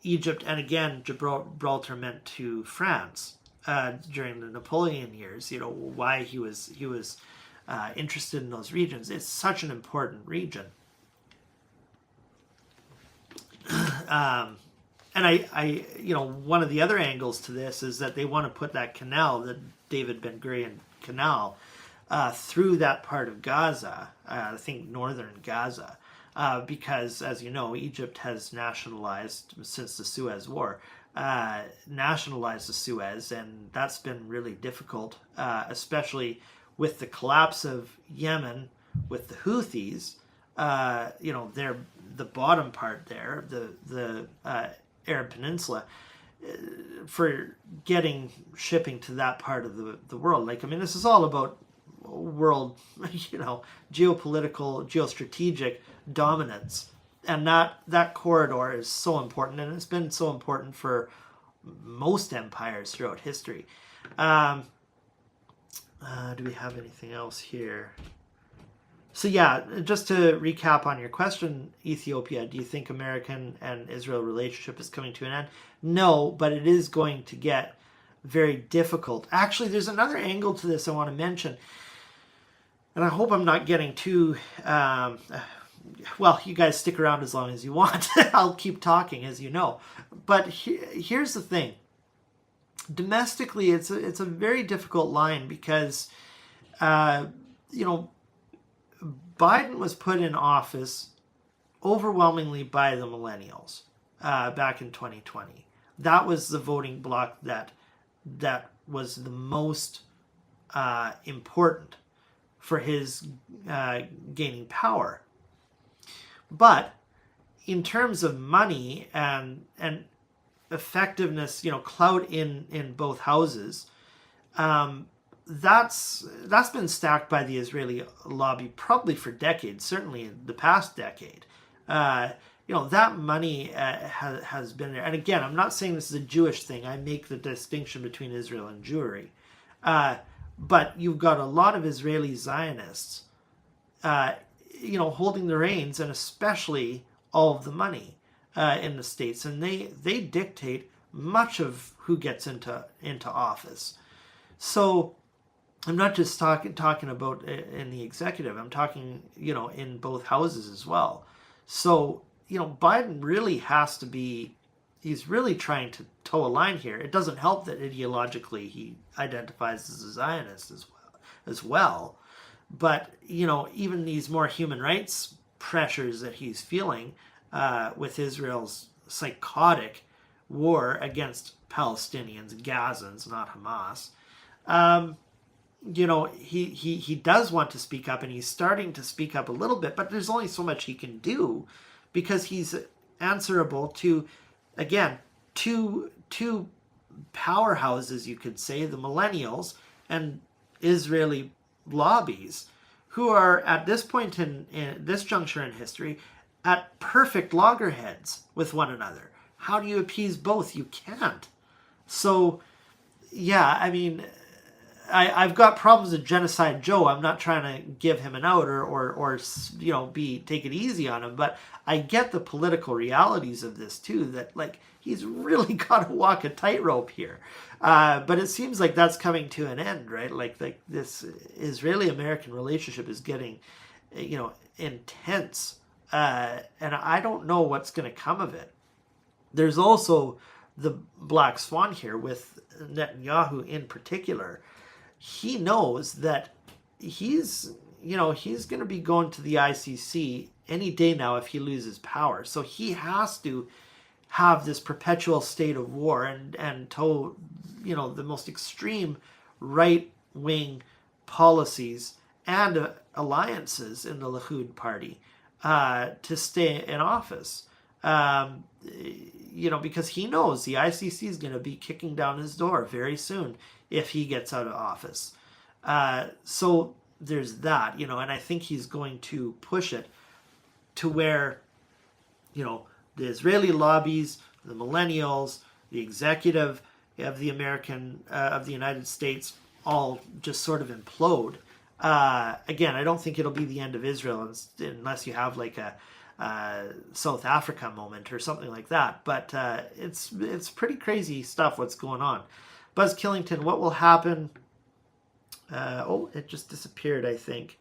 Egypt, and again, Gibraltar meant to France during the Napoleon years. Why he was interested in those regions. It's such an important region. And I one of the other angles to this is that they want to put that canal, the David Ben Gurion Canal, through that part of Gaza, I think northern Gaza, because, as you know, Egypt has nationalized, since the Suez War, nationalized the Suez, and that's been really difficult, especially with the collapse of Yemen with the Houthis. They're the bottom part there, the Arab Peninsula, for getting shipping to that part of the world. This is all about world, geopolitical, geostrategic dominance, and that corridor is so important, and it's been so important for most empires throughout history. Do we have anything else here? So yeah, just to recap on your question, Ethiopia, do you think American and Israel relationship is coming to an end? No, but it is going to get very difficult. Actually, there's another angle to this I want to mention, and I hope I'm not getting too. Well, you guys stick around as long as you want. I'll keep talking, as you know. But here's the thing. Domestically, it's a very difficult line because, you know, Biden was put in office overwhelmingly by the millennials back in 2020. That was the voting bloc that was the most important for his gaining power. But in terms of money and effectiveness, you know, clout in both houses, that's been stacked by the Israeli lobby probably for decades, certainly in the past decade. You know, that money has been there. And again, I'm not saying this is a Jewish thing. I make the distinction between Israel and Jewry. But you've got a lot of Israeli Zionists, you know, holding the reins, and especially all of the money in the States. And they dictate much of who gets into office. So I'm not just talking about in the executive. I'm talking, you know, in both houses as well. So, you know, Biden really has to be, he's really trying to toe a line here. It doesn't help that ideologically he identifies as a Zionist as well. But, you know, even these more human rights pressures that he's feeling with Israel's psychotic war against Palestinians, Gazans, not Hamas, you know, he does want to speak up, and he's starting to speak up a little bit, but there's only so much he can do because he's answerable to, again, two powerhouses, you could say, the millennials and Israeli lobbies, who are at this point in this juncture in history at perfect loggerheads with one another. How do you appease both? You can't. So, yeah, I mean, I've got problems with Genocide Joe. I'm not trying to give him an out or you know, take it easy on him, but I get the political realities of this too, that like he's really got to walk a tightrope here. But it seems like that's coming to an end, right? Like this Israeli-American relationship is getting, you know, intense. And I don't know what's going to come of it. There's also the black swan here with Netanyahu in particular. He knows that he's going to be going to the ICC any day now if he loses power. So he has to have this perpetual state of war and toe, you know, the most extreme right-wing policies and alliances in the Likud party to stay in office. You know, because he knows the ICC is going to be kicking down his door very soon if he gets out of office. So there's that, you know, and I think he's going to push it to where, you know, the Israeli lobbies, the millennials, the executive of the United States all just sort of implode. Again, I don't think it'll be the end of Israel unless you have like a South Africa moment or something like that. But it's pretty crazy stuff what's going on. Buzz Killington, what will happen? Oh, it just disappeared, I think.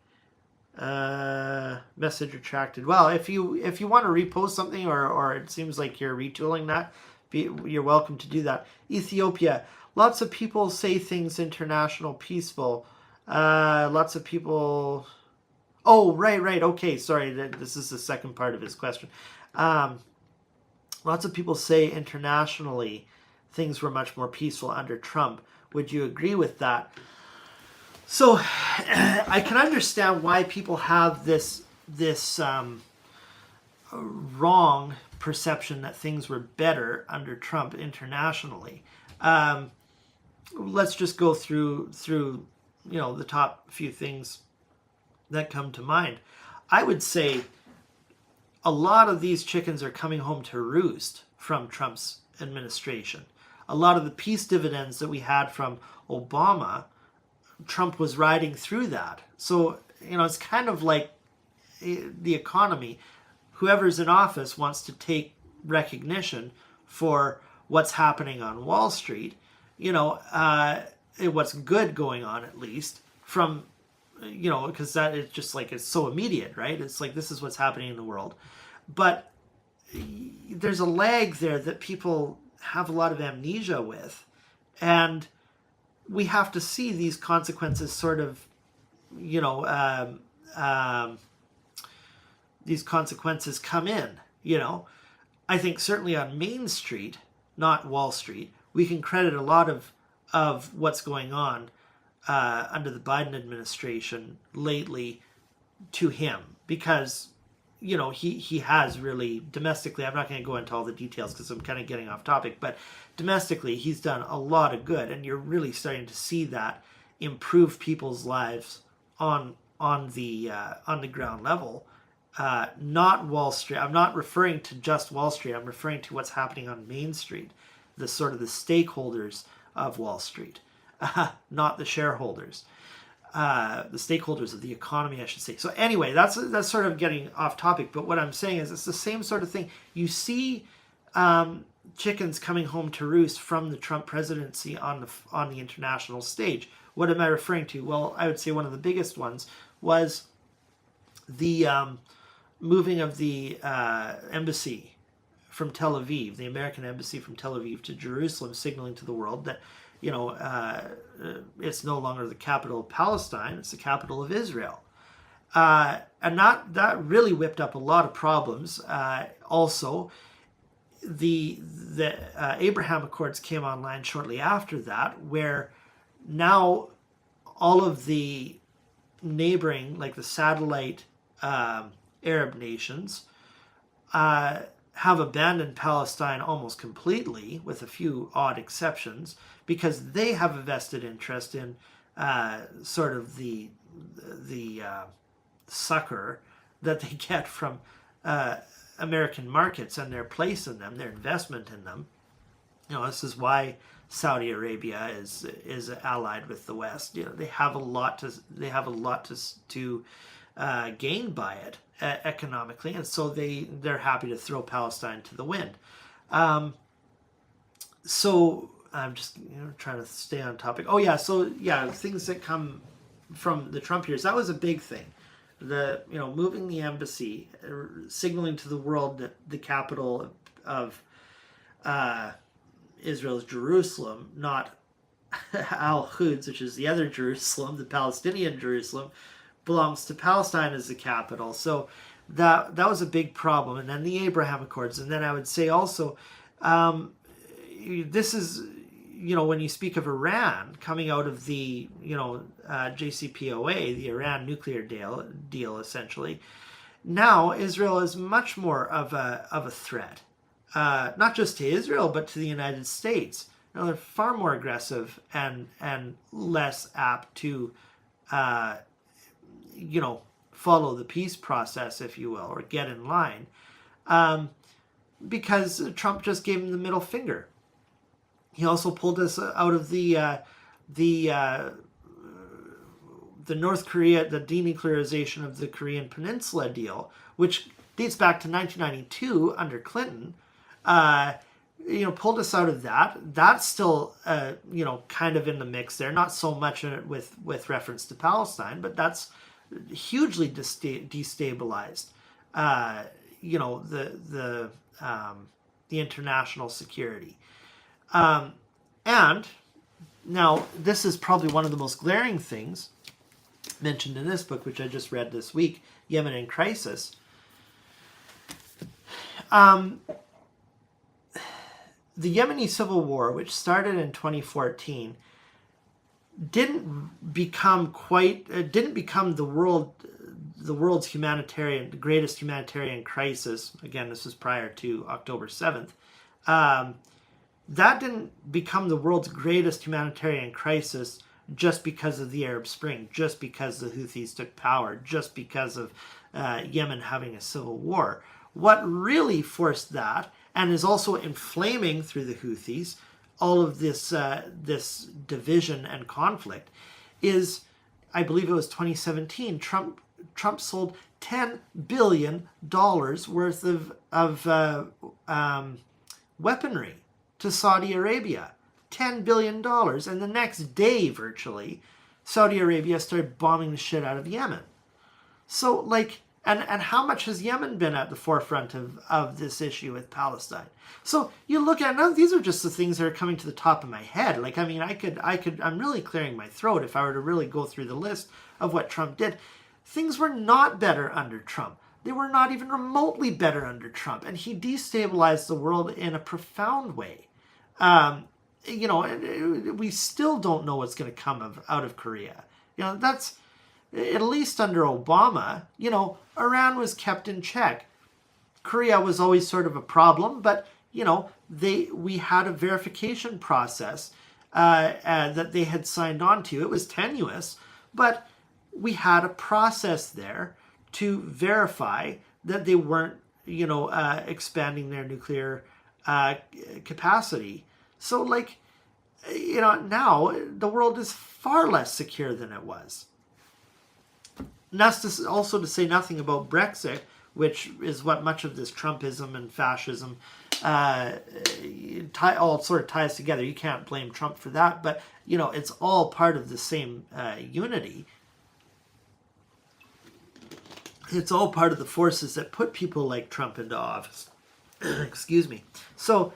Message retracted. Well, if you want to repost something or it seems like you're retooling that, you're welcome to do that. Ethiopia. Lots of people say things international, peaceful. Lots of people... Oh, right. Okay, sorry. This is the second part of his question. Lots of people say internationally things were much more peaceful under Trump. Would you agree with that? So I can understand why people have this wrong perception that things were better under Trump internationally. Let's just go through you know, the top few things that come to mind. I would say a lot of these chickens are coming home to roost from Trump's administration. A lot of the peace dividends that we had from Obama, Trump was riding through that. So, you know, it's kind of like the economy. Whoever's in office wants to take recognition for what's happening on Wall Street, what's good going on, at least from, because that is just like, it's so immediate, right? It's like, this is what's happening in the world. But there's a lag there that people have a lot of amnesia with. And we have to see these consequences sort of, these consequences come in, I think certainly on Main Street, not Wall Street, we can credit a lot of what's going on under the Biden administration lately to him, because he has really domestically, I'm not going to go into all the details because I'm kind of getting off topic, but domestically he's done a lot of good, and you're really starting to see that improve people's lives on the ground level. Not Wall Street. I'm not referring to just Wall Street. I'm referring to what's happening on Main Street, the sort of the stakeholders of Wall Street, not the shareholders. The stakeholders of the economy, I should say. So anyway, that's sort of getting off topic. But what I'm saying is, it's the same sort of thing. You see chickens coming home to roost from the Trump presidency on the international stage. What am I referring to? Well, I would say one of the biggest ones was the moving of the embassy from Tel Aviv, the American embassy from Tel Aviv to Jerusalem, signaling to the world that it's no longer the capital of Palestine, it's the capital of Israel. And that really whipped up a lot of problems. Also, the Abraham Accords came online shortly after that, where now all of the neighboring, like the satellite Arab nations, have abandoned Palestine almost completely, with a few odd exceptions, because they have a vested interest in sort of the succor that they get from American markets and their place in them, their investment in them. This is why Saudi Arabia is allied with the West. They have a lot to gain by it economically, and so they're happy to throw Palestine to the wind. So I'm just trying to stay on topic. Oh yeah, so yeah, things that come from the Trump years, that was a big thing. The moving the embassy, signaling to the world that the capital of Israel is Jerusalem, not Al-Quds, which is the other Jerusalem, the Palestinian Jerusalem, belongs to Palestine as the capital. So that was a big problem. And then the Abraham Accords. And then I would say also, this is, when you speak of Iran coming out of the, JCPOA, the Iran nuclear deal essentially, now Israel is much more of a threat, not just to Israel, but to the United States. They're far more aggressive and less apt to, follow the peace process, if you will, or get in line, because Trump just gave him the middle finger. He also pulled us out of the North Korea, the denuclearization of the Korean Peninsula deal, which dates back to 1992 under Clinton. Pulled us out of that. That's still, kind of in the mix there. Not so much with reference to Palestine, but that's hugely destabilized, the international security. And now this is probably one of the most glaring things mentioned in this book, which I just read this week, Yemen in Crisis. The Yemeni civil war, which started in 2014, didn't become the world's the greatest humanitarian crisis. Again, this was prior to October 7th. That didn't become the world's greatest humanitarian crisis just because of the Arab Spring, just because the Houthis took power, just because of Yemen having a civil war. What really forced that, and is also inflaming through the Houthis, all of this division and conflict, is, I believe it was 2017, Trump sold $10 billion worth of weaponry to Saudi Arabia. $10 billion. And the next day, virtually, Saudi Arabia started bombing the shit out of Yemen. So, like, and how much has Yemen been at the forefront of this issue with Palestine? So you look at, now these are just the things that are coming to the top of my head. Like, I mean, I'm really clearing my throat if I were to really go through the list of what Trump did. Things were not better under Trump. They were not even remotely better under Trump. And he destabilized the world in a profound way. You know, we still don't know what's going to come out of Korea. You know, that's, at least under Obama, you know, Iran was kept in check. Korea was always sort of a problem, but, you know, we had a verification process that they had signed on to. It was tenuous, but we had a process there to verify that they weren't, you know, expanding their nuclear capacity. So, like, you know, now the world is far less secure than it was. And that's also to say nothing about Brexit, which is what much of this Trumpism and fascism all sort of ties together. You can't blame Trump for that, but, you know, it's all part of the same unity. It's all part of the forces that put people like Trump into office. Excuse me. So,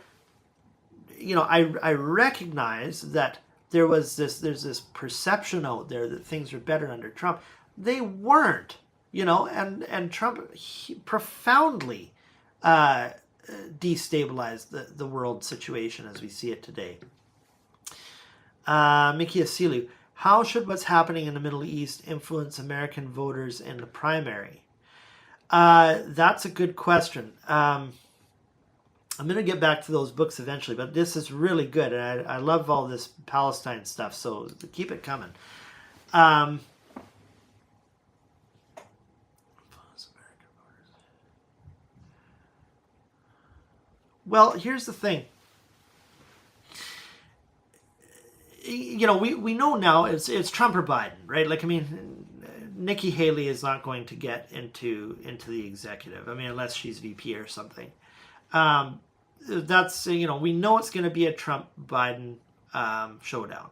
you know, I recognize that there's this perception out there that things are better under Trump. They weren't, you know, and Trump profoundly destabilized the world situation as we see it today. Mickey Asilu, how should what's happening in the Middle East influence American voters in the primary? That's a good question. I'm going to get back to those books eventually, but this is really good. And I love all this Palestine stuff, so keep it coming. Well, here's the thing. You know, we know now it's Trump or Biden, right? Like, I mean, Nikki Haley is not going to get into the executive. I mean, unless she's VP or something. That's, you know, we know it's going to be a Trump-Biden showdown.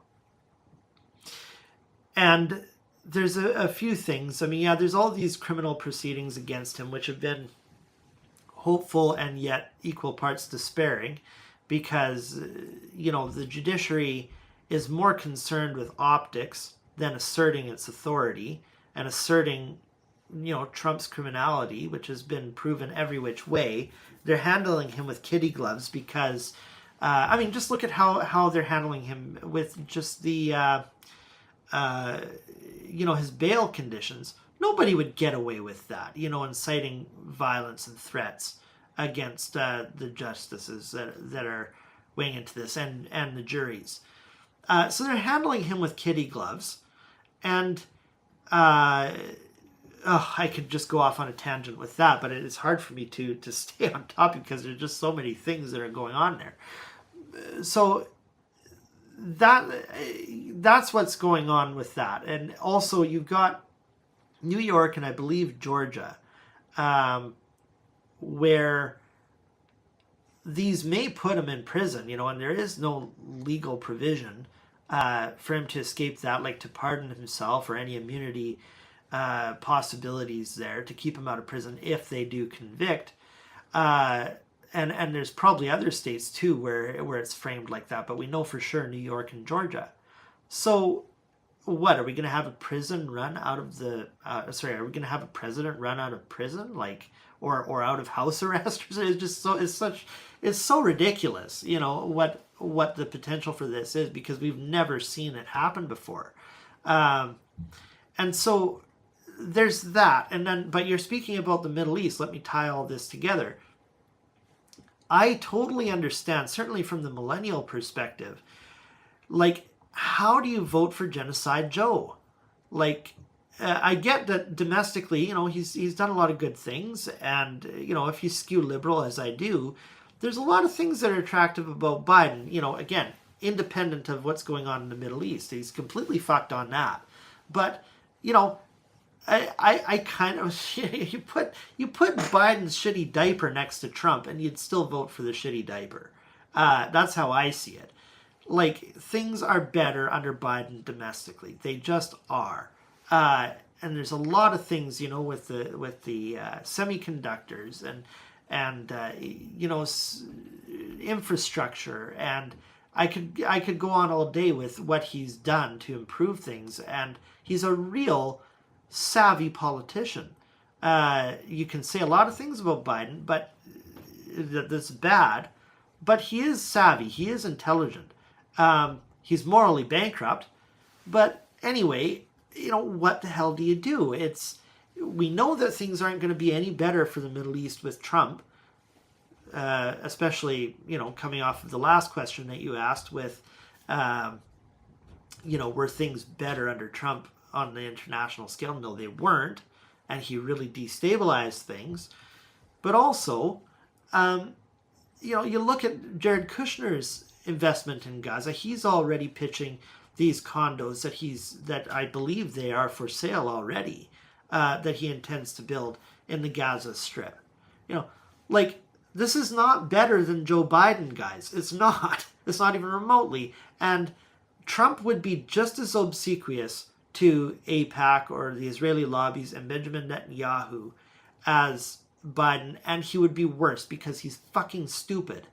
And there's a few things. I mean, yeah, there's all these criminal proceedings against him, which have been hopeful and yet equal parts despairing, because, you know, the judiciary is more concerned with optics than asserting its authority and asserting, you know, Trump's criminality, which has been proven every which way. They're handling him with kitty gloves because, I mean, just look at how they're handling him with just the, you know, his bail conditions. Nobody would get away with that, you know, inciting violence and threats against the justices that are weighing into this and the juries. So they're handling him with kitty gloves. And I could just go off on a tangent with that, but it's hard for me to stay on topic because there's just so many things that are going on there. So that's what's going on with that. And also you've got New York and I believe Georgia, where these may put him in prison, you know, and there is no legal provision for him to escape that, like to pardon himself or any immunity possibilities there to keep him out of prison if they do convict. And there's probably other states too where it's framed like that, but we know for sure New York and Georgia. So what, are we going to have a prison run out of the are we going to have a president run out of prison, like, or out of house arrest? It's just it's so ridiculous, you know, what the potential for this is, because we've never seen it happen before. And so there's that. And then, but you're speaking about the Middle East. Let me tie all this together. I totally understand, certainly from the millennial perspective, like, how do you vote for Genocide Joe? Like, I get that domestically, you know, he's done a lot of good things. And, you know, if you skew liberal as I do, there's a lot of things that are attractive about Biden, you know, again, independent of what's going on in the Middle East. He's completely fucked on that. But, you know, I kind of you put Biden's shitty diaper next to Trump, and you'd still vote for the shitty diaper. That's how I see it. Like, things are better under Biden domestically. They just are. And there's a lot of things, with the semiconductors and infrastructure, and I could go on all day with what he's done to improve things, and he's a real savvy politician. You can say a lot of things about Biden, but that's bad. But he is savvy. He is intelligent. He's morally bankrupt. But anyway, what the hell do you do? We know that things aren't going to be any better for the Middle East with Trump, especially, coming off of the last question that you asked with, were things better under Trump on the international scale? No, they weren't. And he really destabilized things. But also, you look at Jared Kushner's investment in Gaza. He's already pitching these condos that I believe they are for sale already, that he intends to build in the Gaza Strip. This is not better than Joe Biden, guys. It's not. It's not even remotely. And Trump would be just as obsequious to AIPAC or the Israeli lobbies and Benjamin Netanyahu as Biden, and he would be worse because he's fucking stupid.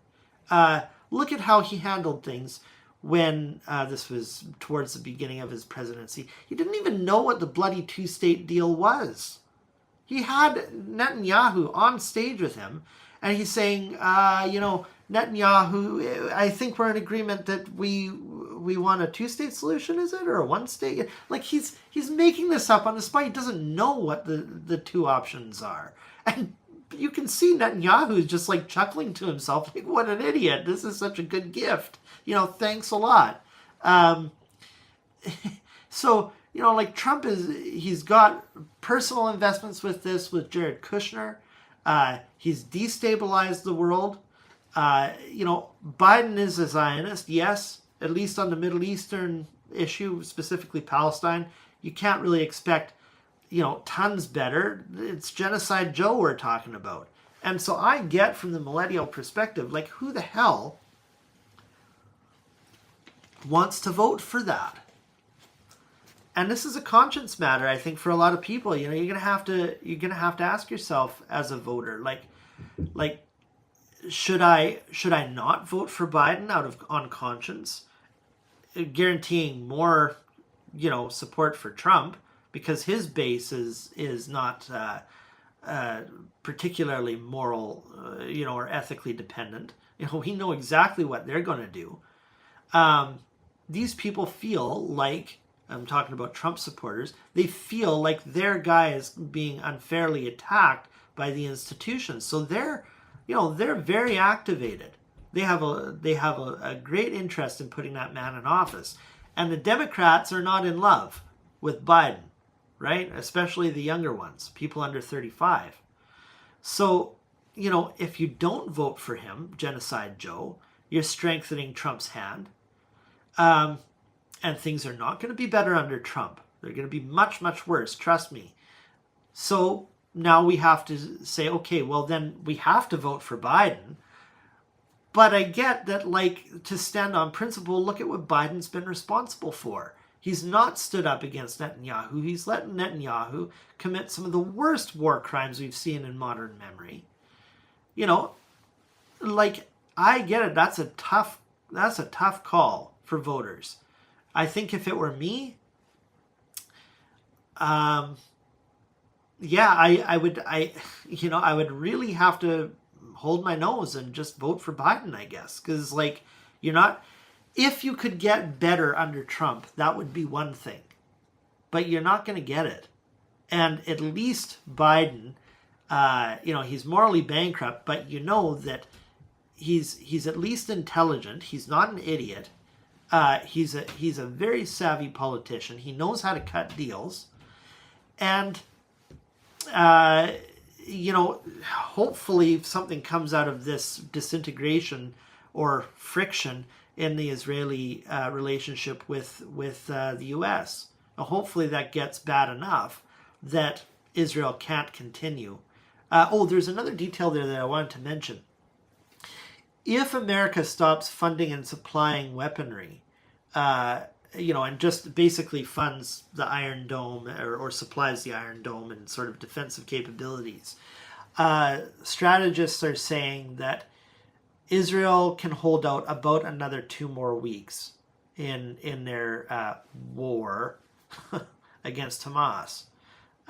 Look at how he handled things when this was towards the beginning of his presidency. He didn't even know what the bloody two-state deal was. He had Netanyahu on stage with him, and he's saying, Netanyahu, I think we're in agreement that we want a two-state solution, is it? Or a one-state? Like, he's making this up on the spot. He doesn't know what the two options are. And you can see Netanyahu is just like chuckling to himself, like, what an idiot. This is such a good gift. Thanks a lot. So, Trump he's got personal investments with Jared Kushner. He's destabilized the world. Biden is a Zionist, yes, at least on the Middle Eastern issue, specifically Palestine. You can't really expect, tons better. It's Genocide Joe we're talking about. And so I get from the millennial perspective, like, who the hell wants to vote for that? And this is a conscience matter, I think, for a lot of people. You're gonna have to ask yourself as a voter, like, should I not vote for Biden on conscience, guaranteeing more, support for Trump, because his base is not particularly moral, or ethically dependent. We know exactly what they're going to do. These people feel like, I'm talking about Trump supporters, they feel like their guy is being unfairly attacked by the institutions. So they're very activated. They have a great interest in putting that man in office. And the Democrats are not in love with Biden, right? Especially the younger ones, people under 35. So, if you don't vote for him, Genocide Joe, you're strengthening Trump's hand. And things are not going to be better under Trump. They're going to be much, much worse, trust me. So now we have to say, okay, well then we have to vote for Biden. But I get that, to stand on principle, look at what Biden's been responsible for. He's not stood up against Netanyahu. He's let Netanyahu commit some of the worst war crimes we've seen in modern memory. I get it. That's a tough call for voters. I think if it were me, I would really have to hold my nose and just vote for Biden, I guess. Because, if you could get better under Trump, that would be one thing. But you're not going to get it. And at least Biden, he's morally bankrupt, but that he's at least intelligent. He's not an idiot. He's a very savvy politician. He knows how to cut deals. And, hopefully something comes out of this disintegration or friction in the Israeli relationship with the U.S. Hopefully that gets bad enough that Israel can't continue. There's another detail there that I wanted to mention. If America stops funding and supplying weaponry, and just basically funds the Iron Dome or supplies the Iron Dome and sort of defensive capabilities, strategists are saying that Israel can hold out about another 2 more weeks in their war against Hamas.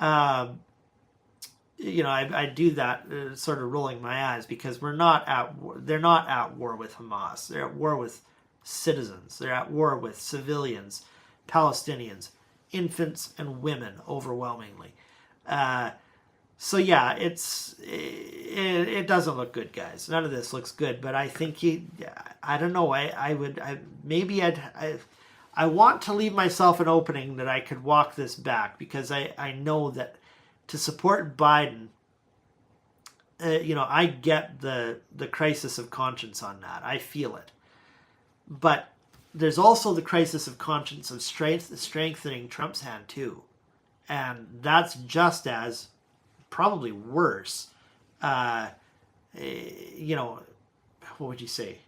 I do that sort of rolling my eyes because they're not at war with Hamas. They're at war with citizens. They're at war with civilians, Palestinians, infants and women overwhelmingly. It doesn't look good, guys. None of this looks good, but I think I don't know. I want to leave myself an opening that I could walk this back, because I know that to support Biden, I get the crisis of conscience on that. I feel it. But there's also the crisis of conscience of strengthening Trump's hand too. And that's just as, probably worse, what would you say?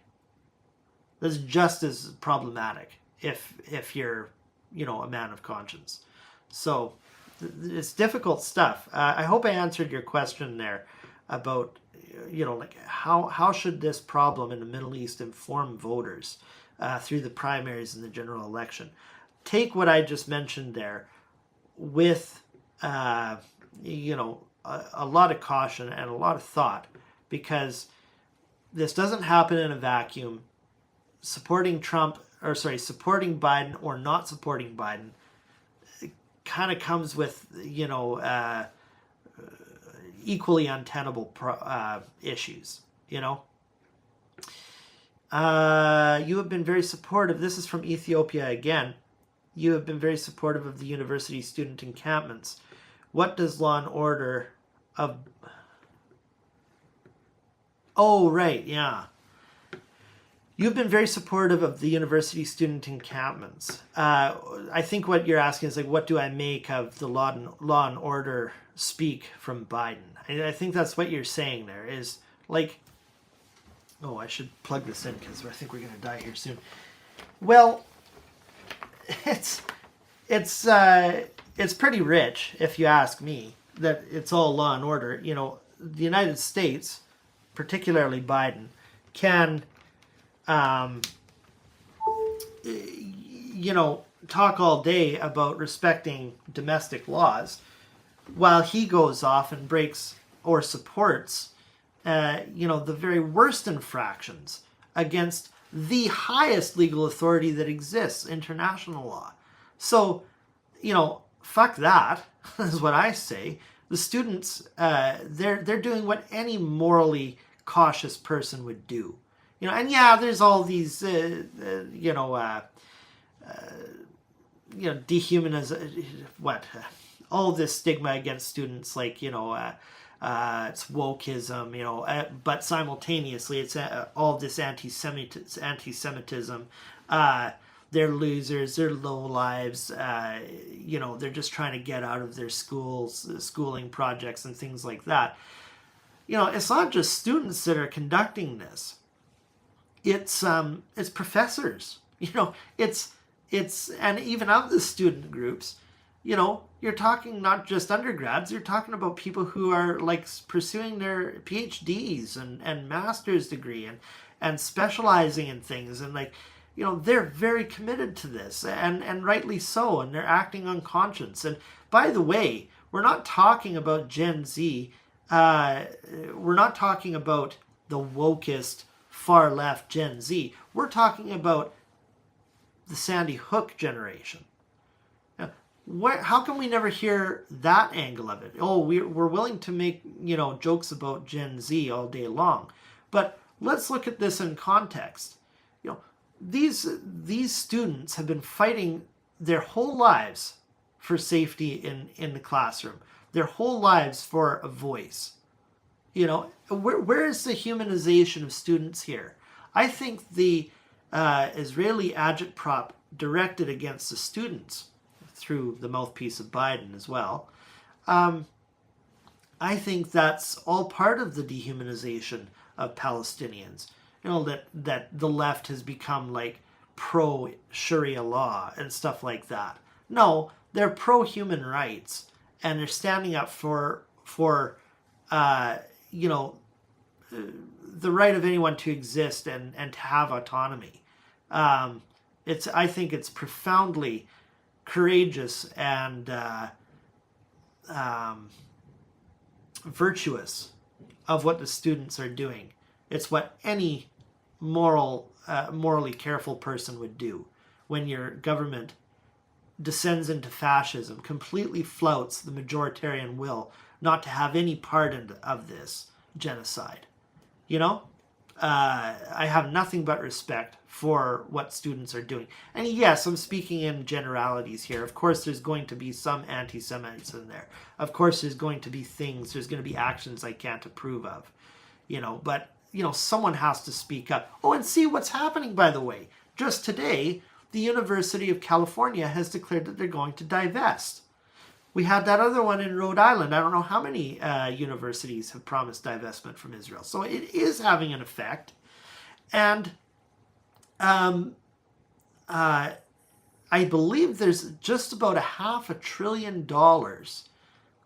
That's just as problematic if you're, a man of conscience. So it's difficult stuff. I hope I answered your question there about, how should this problem in the Middle East inform voters through the primaries and the general election. Take what I just mentioned there with, a lot of caution and a lot of thought, because this doesn't happen in a vacuum. Supporting Biden or not supporting Biden kind of comes with, equally untenable issues, You have been very supportive. This is from Ethiopia again. You have been very supportive of the university student encampments. What does law and order of... Oh, right, yeah. You've been very supportive of the university student encampments. I think what you're asking is, what do I make of the law and order speak from Biden? I think that's what you're saying there is, oh, I should plug this in because I think we're going to die here soon. Well, it's pretty rich, if you ask me, that it's all law and order. The United States, particularly Biden, can, talk all day about respecting domestic laws, while he goes off and breaks or supports, the very worst infractions against the highest legal authority that exists, international law. So, fuck that, is what I say. The students, they're doing what any morally cautious person would do. And yeah, there's all these, all this stigma against students, it's wokeism, but simultaneously it's all this anti-Semitism. They're losers, they're lowlives, they're just trying to get out of their schooling projects and things like that. It's not just students that are conducting this. It's professors, it's and even of the student groups, you're talking not just undergrads, you're talking about people who are pursuing their PhDs and master's degree and specializing in things, and they're very committed to this, and rightly so, and they're acting on conscience. And by the way, we're not talking about Gen Z, we're not talking about the wokest far left Gen Z. We're talking about the Sandy Hook generation. How can we never hear that angle of it? Oh, we're willing to make jokes about Gen Z all day long, but let's look at this in context. These students have been fighting their whole lives for safety in the classroom, their whole lives for a voice. Where is the humanization of students here? I think the Israeli agitprop directed against the students, through the mouthpiece of Biden as well, I think that's all part of the dehumanization of Palestinians. You know, that the left has become like pro Sharia law and stuff like that. No, they're pro human rights, and they're standing up for you know, the right of anyone to exist and to have autonomy. I think it's profoundly courageous and virtuous of what the students are doing. It's what any morally careful person would do when your government descends into fascism, completely flouts the majoritarian will not to have any part of this genocide. You know, I have nothing but respect for what students are doing. And yes, I'm speaking in generalities here. Of course, there's going to be some anti-Semites in there. Of course, there's going to be there's going to be actions I can't approve of. You know, but, you know, someone has to speak up. Oh, and see what's happening, by the way. Just today, the University of California has declared that they're going to divest. We had that other one in Rhode Island. I don't know how many universities have promised divestment from Israel. So it is having an effect. And I believe there's just about $500 billion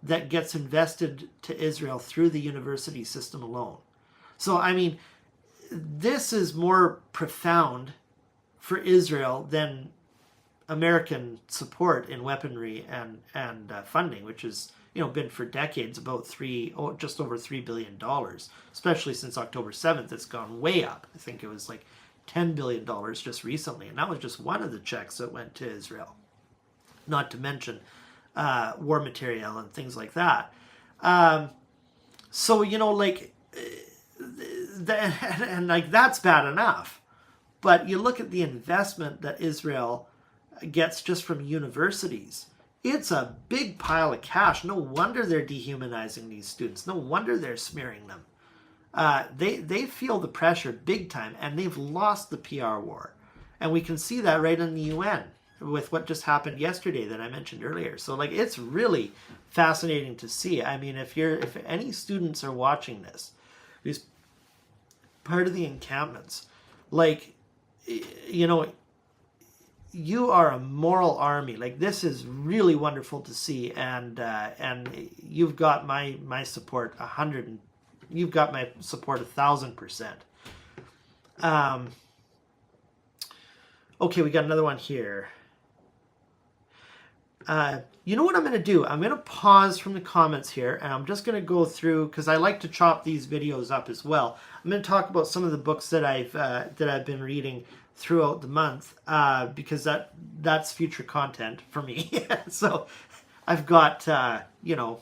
that gets invested to Israel through the university system alone. So, I mean, this is more profound for Israel than American support in weaponry and funding, which has, you know, been for decades about just over $3 billion, especially since October 7th. It's gone way up. I think it was like $10 billion just recently, and that was just one of the checks that went to Israel, not to mention war material and things like that. So, you know, like, and like that's bad enough, but you look at the investment that Israel gets just from universities. It's a big pile of cash. No wonder they're dehumanizing these students. No wonder they're smearing them. They feel the pressure big time, and they've lost the PR war. And we can see that right in the UN with what just happened yesterday that I mentioned earlier. So, like, it's really fascinating to see. I mean, if any students are watching this, who's part of the encampments, like, you know, you are a moral army. Like, this is really wonderful to see, and you've got my support 100. You've got my support 1,000%. Okay, we got another one here. You know what I'm going to do? I'm going to pause from the comments here, and I'm just going to go through, because I like to chop these videos up as well. I'm going to talk about some of the books that I've been reading throughout the month, because that's future content for me. So I've got you know,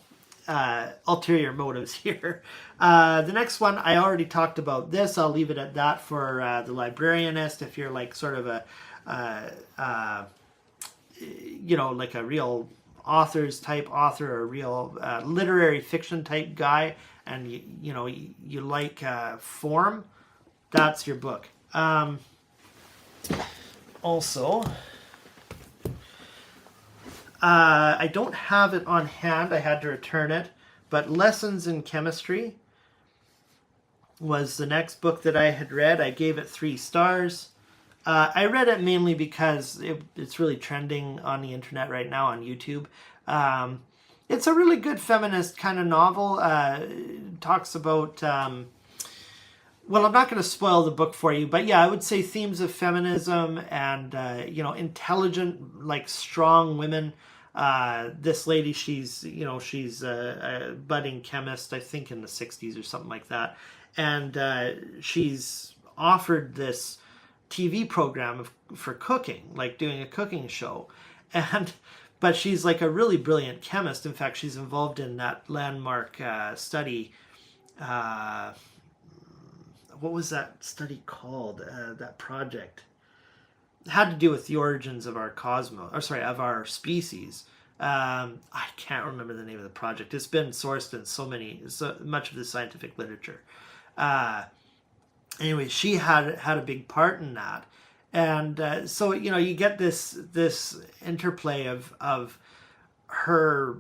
ulterior motives here. The next one, I already talked about this. I'll leave it at that for The Librarianist. If you're like sort of a you know, like a real authors type author, or a real literary fiction type guy, and you know, you like form, that's your book. Also, I don't have it on hand. I had to return it. But Lessons in Chemistry was the next book that I had read. I gave it 3 stars. I read it mainly because it's really trending on the internet right now on YouTube. It's a really good feminist kind of novel. It talks about... well, I'm not going to spoil the book for you, but yeah, I would say themes of feminism and, you know, intelligent, like, strong women. This lady, she's a budding chemist, I think in the 60s or something like that. And she's offered this TV program for cooking, like doing a cooking show. But she's like a really brilliant chemist. In fact, she's involved in that landmark study. What was that study called? That project it had to do with the origins of our of our species. I can't remember the name of the project. It's been sourced in so much of the scientific literature. Anyway, she had a big part in that, and so, you know, you get this interplay of her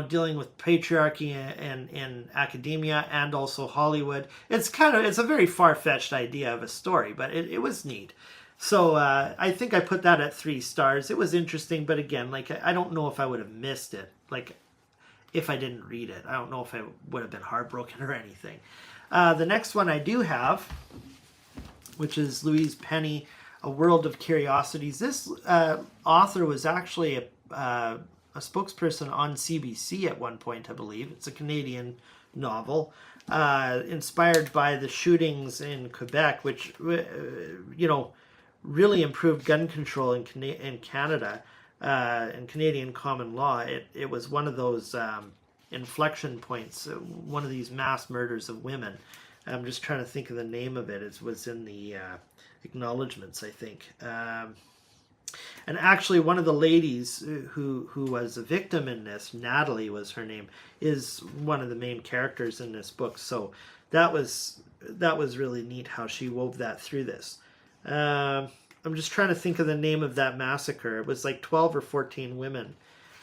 dealing with patriarchy in academia and also Hollywood. It's a very far-fetched idea of a story, but it was neat. So I think I put that at 3 stars. It was interesting, but again, like, I don't know if I would have missed it, like, if I didn't read it. I don't know if I would have been heartbroken or anything. The next one I do have, which is Louise Penny, A World of Curiosities. This author was actually a spokesperson on CBC at one point, I believe. It's a Canadian novel inspired by the shootings in Quebec, which, really improved gun control in Canada and Canadian common law. It was one of those inflection points, one of these mass murders of women. I'm just trying to think of the name of it. It was in the acknowledgements, I think. And actually, one of the ladies who was a victim in this, Natalie was her name, is one of the main characters in this book. So that was really neat how she wove that through this. I'm just trying to think of the name of that massacre. It was like 12 or 14 women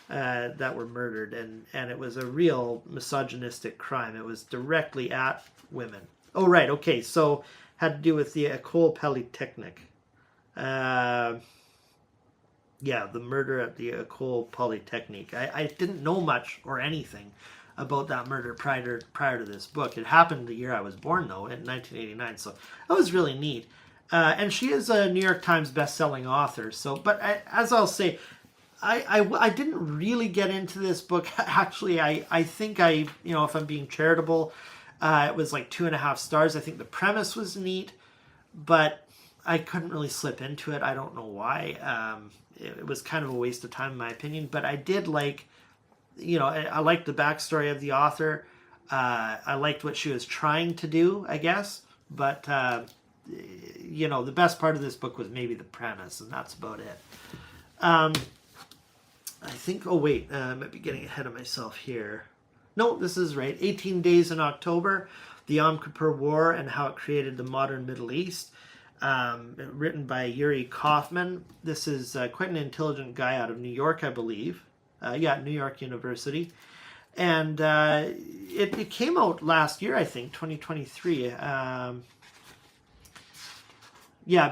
that were murdered, and it was a real misogynistic crime. It was directly at women. Oh, right, okay, so had to do with the École Polytechnique. Yeah, the murder at the École Polytechnique. I didn't know much or anything about that murder prior to this book. It happened the year I was born, though, in 1989, so that was really neat. And she is a New York Times best-selling author. So, but as I'll say, I didn't really get into this book. Actually, I think if I'm being charitable, it was like 2.5 stars. I think the premise was neat, but I couldn't really slip into it. I don't know why. It was kind of a waste of time, in my opinion. But I did like, I liked the backstory of the author. I liked what she was trying to do, I guess. But the best part of this book was maybe the premise, and that's about it. I think, I might be getting ahead of myself here. No, this is right. 18 Days in October, the Yom Kippur War and How It Created the Modern Middle East. Written by Yuri Kaufman. This is quite an intelligent guy out of New York, I believe. New York University. And it came out last year, I think, 2023.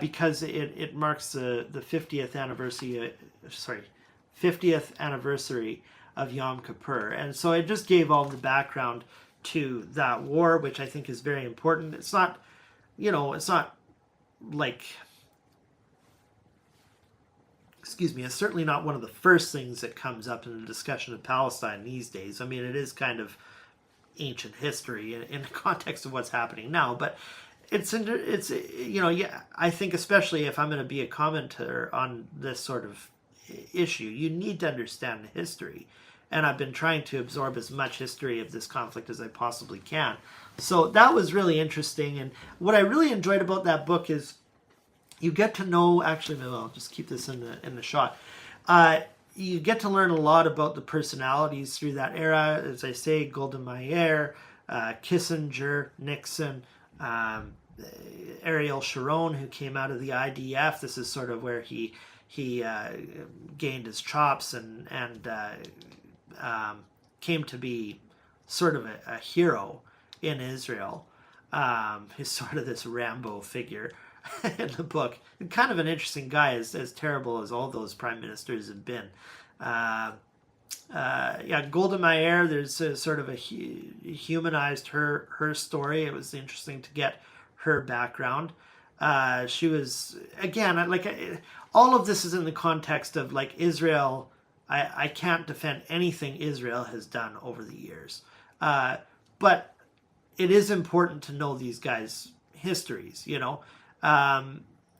Because it marks the 50th anniversary of Yom Kippur. And so it just gave all the background to that war, which I think is very important. It's not like, it's certainly not one of the first things that comes up in the discussion of Palestine these days. I mean, it is kind of ancient history in the context of what's happening now, but I think especially if I'm going to be a commentator on this sort of issue, you need to understand the history. And I've been trying to absorb as much history of this conflict as I possibly can. So that was really interesting. And what I really enjoyed about that book is you get to know, actually, maybe I'll just keep this in the shot. You get to learn a lot about the personalities through that era. As I say, Golda Meir, Kissinger, Nixon, Ariel Sharon, who came out of the IDF. This is sort of where he gained his chops and came to be sort of a hero in Israel. He's sort of this Rambo figure in the book. Kind of an interesting guy, as terrible as all those prime ministers have been. Golda Meir, there's sort of a humanized her story. It was interesting to get her background. She was, again, all of this is in the context of like Israel. I can't defend anything Israel has done over the years. But it is important to know these guys' histories,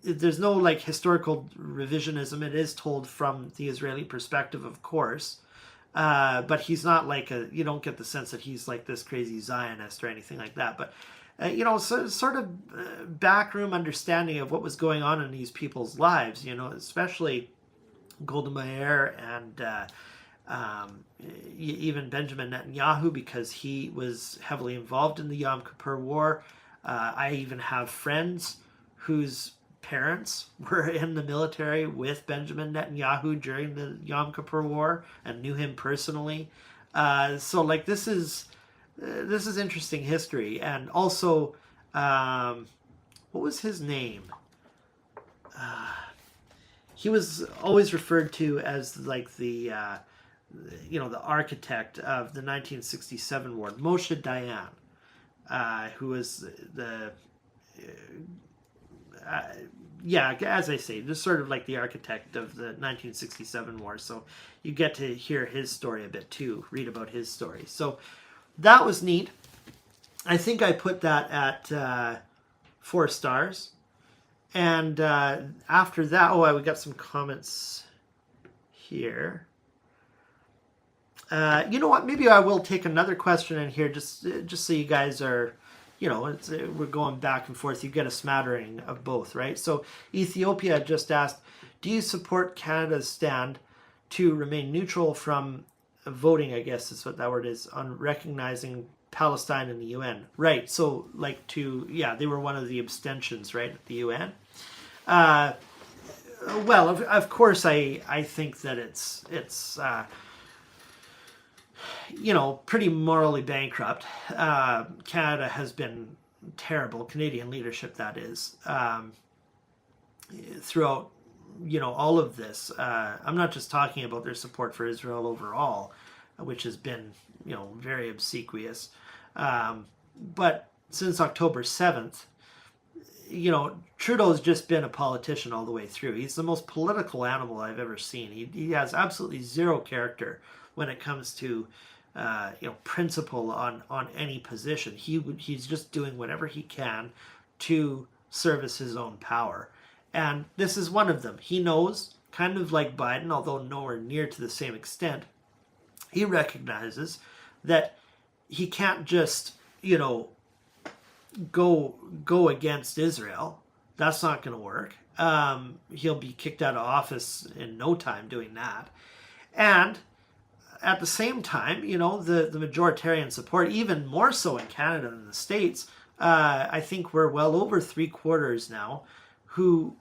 There's no like historical revisionism. It is told from the Israeli perspective, of course. But he's not like you don't get the sense that he's like this crazy Zionist or anything like that. But, sort of backroom understanding of what was going on in these people's lives, especially Golda Meir and even Benjamin Netanyahu, because he was heavily involved in the Yom Kippur War. I even have friends whose parents were in the military with Benjamin Netanyahu during the Yom Kippur War and knew him personally. So like this is interesting history. And also, what was his name? He was always referred to as like the the architect of the 1967 war, Moshe Dayan, who was the as I say, just sort of like the architect of the 1967 war. So you get to hear his story a bit too, read about his story. So that was neat. I think I put that at 4 stars. And after that, we got some comments here. You know what? Maybe I will take another question in here, just so you guys are, we're going back and forth. You get a smattering of both, right? So Ethiopia just asked, do you support Canada's stand to remain neutral from voting, I guess is what that word is, on recognizing Palestine in the UN? Right. So they were one of the abstentions, right, at the UN. Well, of course, I think that it's pretty morally bankrupt. Canada has been terrible, Canadian leadership that is, throughout all of this. I'm not just talking about their support for Israel overall, which has been very obsequious, but since October 7th, Trudeau's just been a politician all the way through. He's the most political animal I've ever seen. He has absolutely zero character when it comes to principle on any position. He's just doing whatever he can to service his own power. And this is one of them. He knows, kind of like Biden, although nowhere near to the same extent, he recognizes that he can't just, go against Israel. That's not going to work. He'll be kicked out of office in no time doing that. And at the same time, the majoritarian support, even more so in Canada than the States, I think we're well over 3/4 now who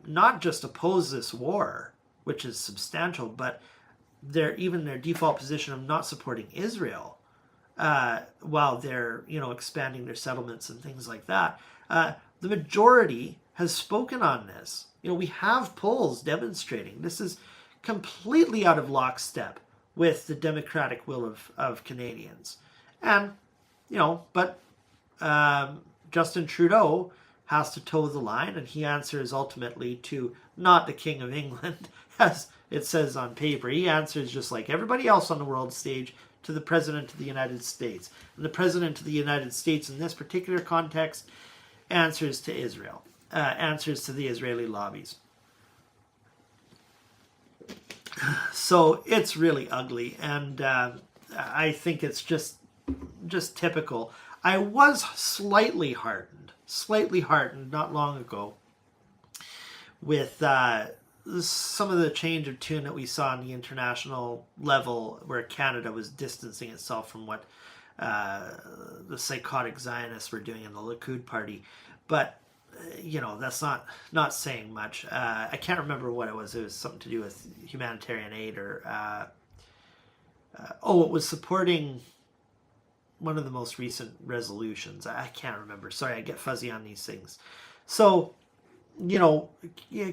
not just oppose this war, which is substantial, but their default position of not supporting Israel while they're expanding their settlements and things like that. The majority has spoken on this. We have polls demonstrating this is completely out of lockstep with the democratic will of Canadians. And, but Justin Trudeau has to toe the line, and he answers ultimately to not the King of England, as it says on paper. He answers just like everybody else on the world stage to the President of the United States. And the President of the United States in this particular context answers to Israel, answers to the Israeli lobbies. So it's really ugly, and I think it's just typical. I was slightly heartened not long ago with some of the change of tune that we saw on the international level, where Canada was distancing itself from what the psychotic Zionists were doing in the Likud party. But that's not saying much. I can't remember what it was. It was something to do with humanitarian aid, or it was supporting one of the most recent resolutions. I can't remember. Sorry, I get fuzzy on these things. So,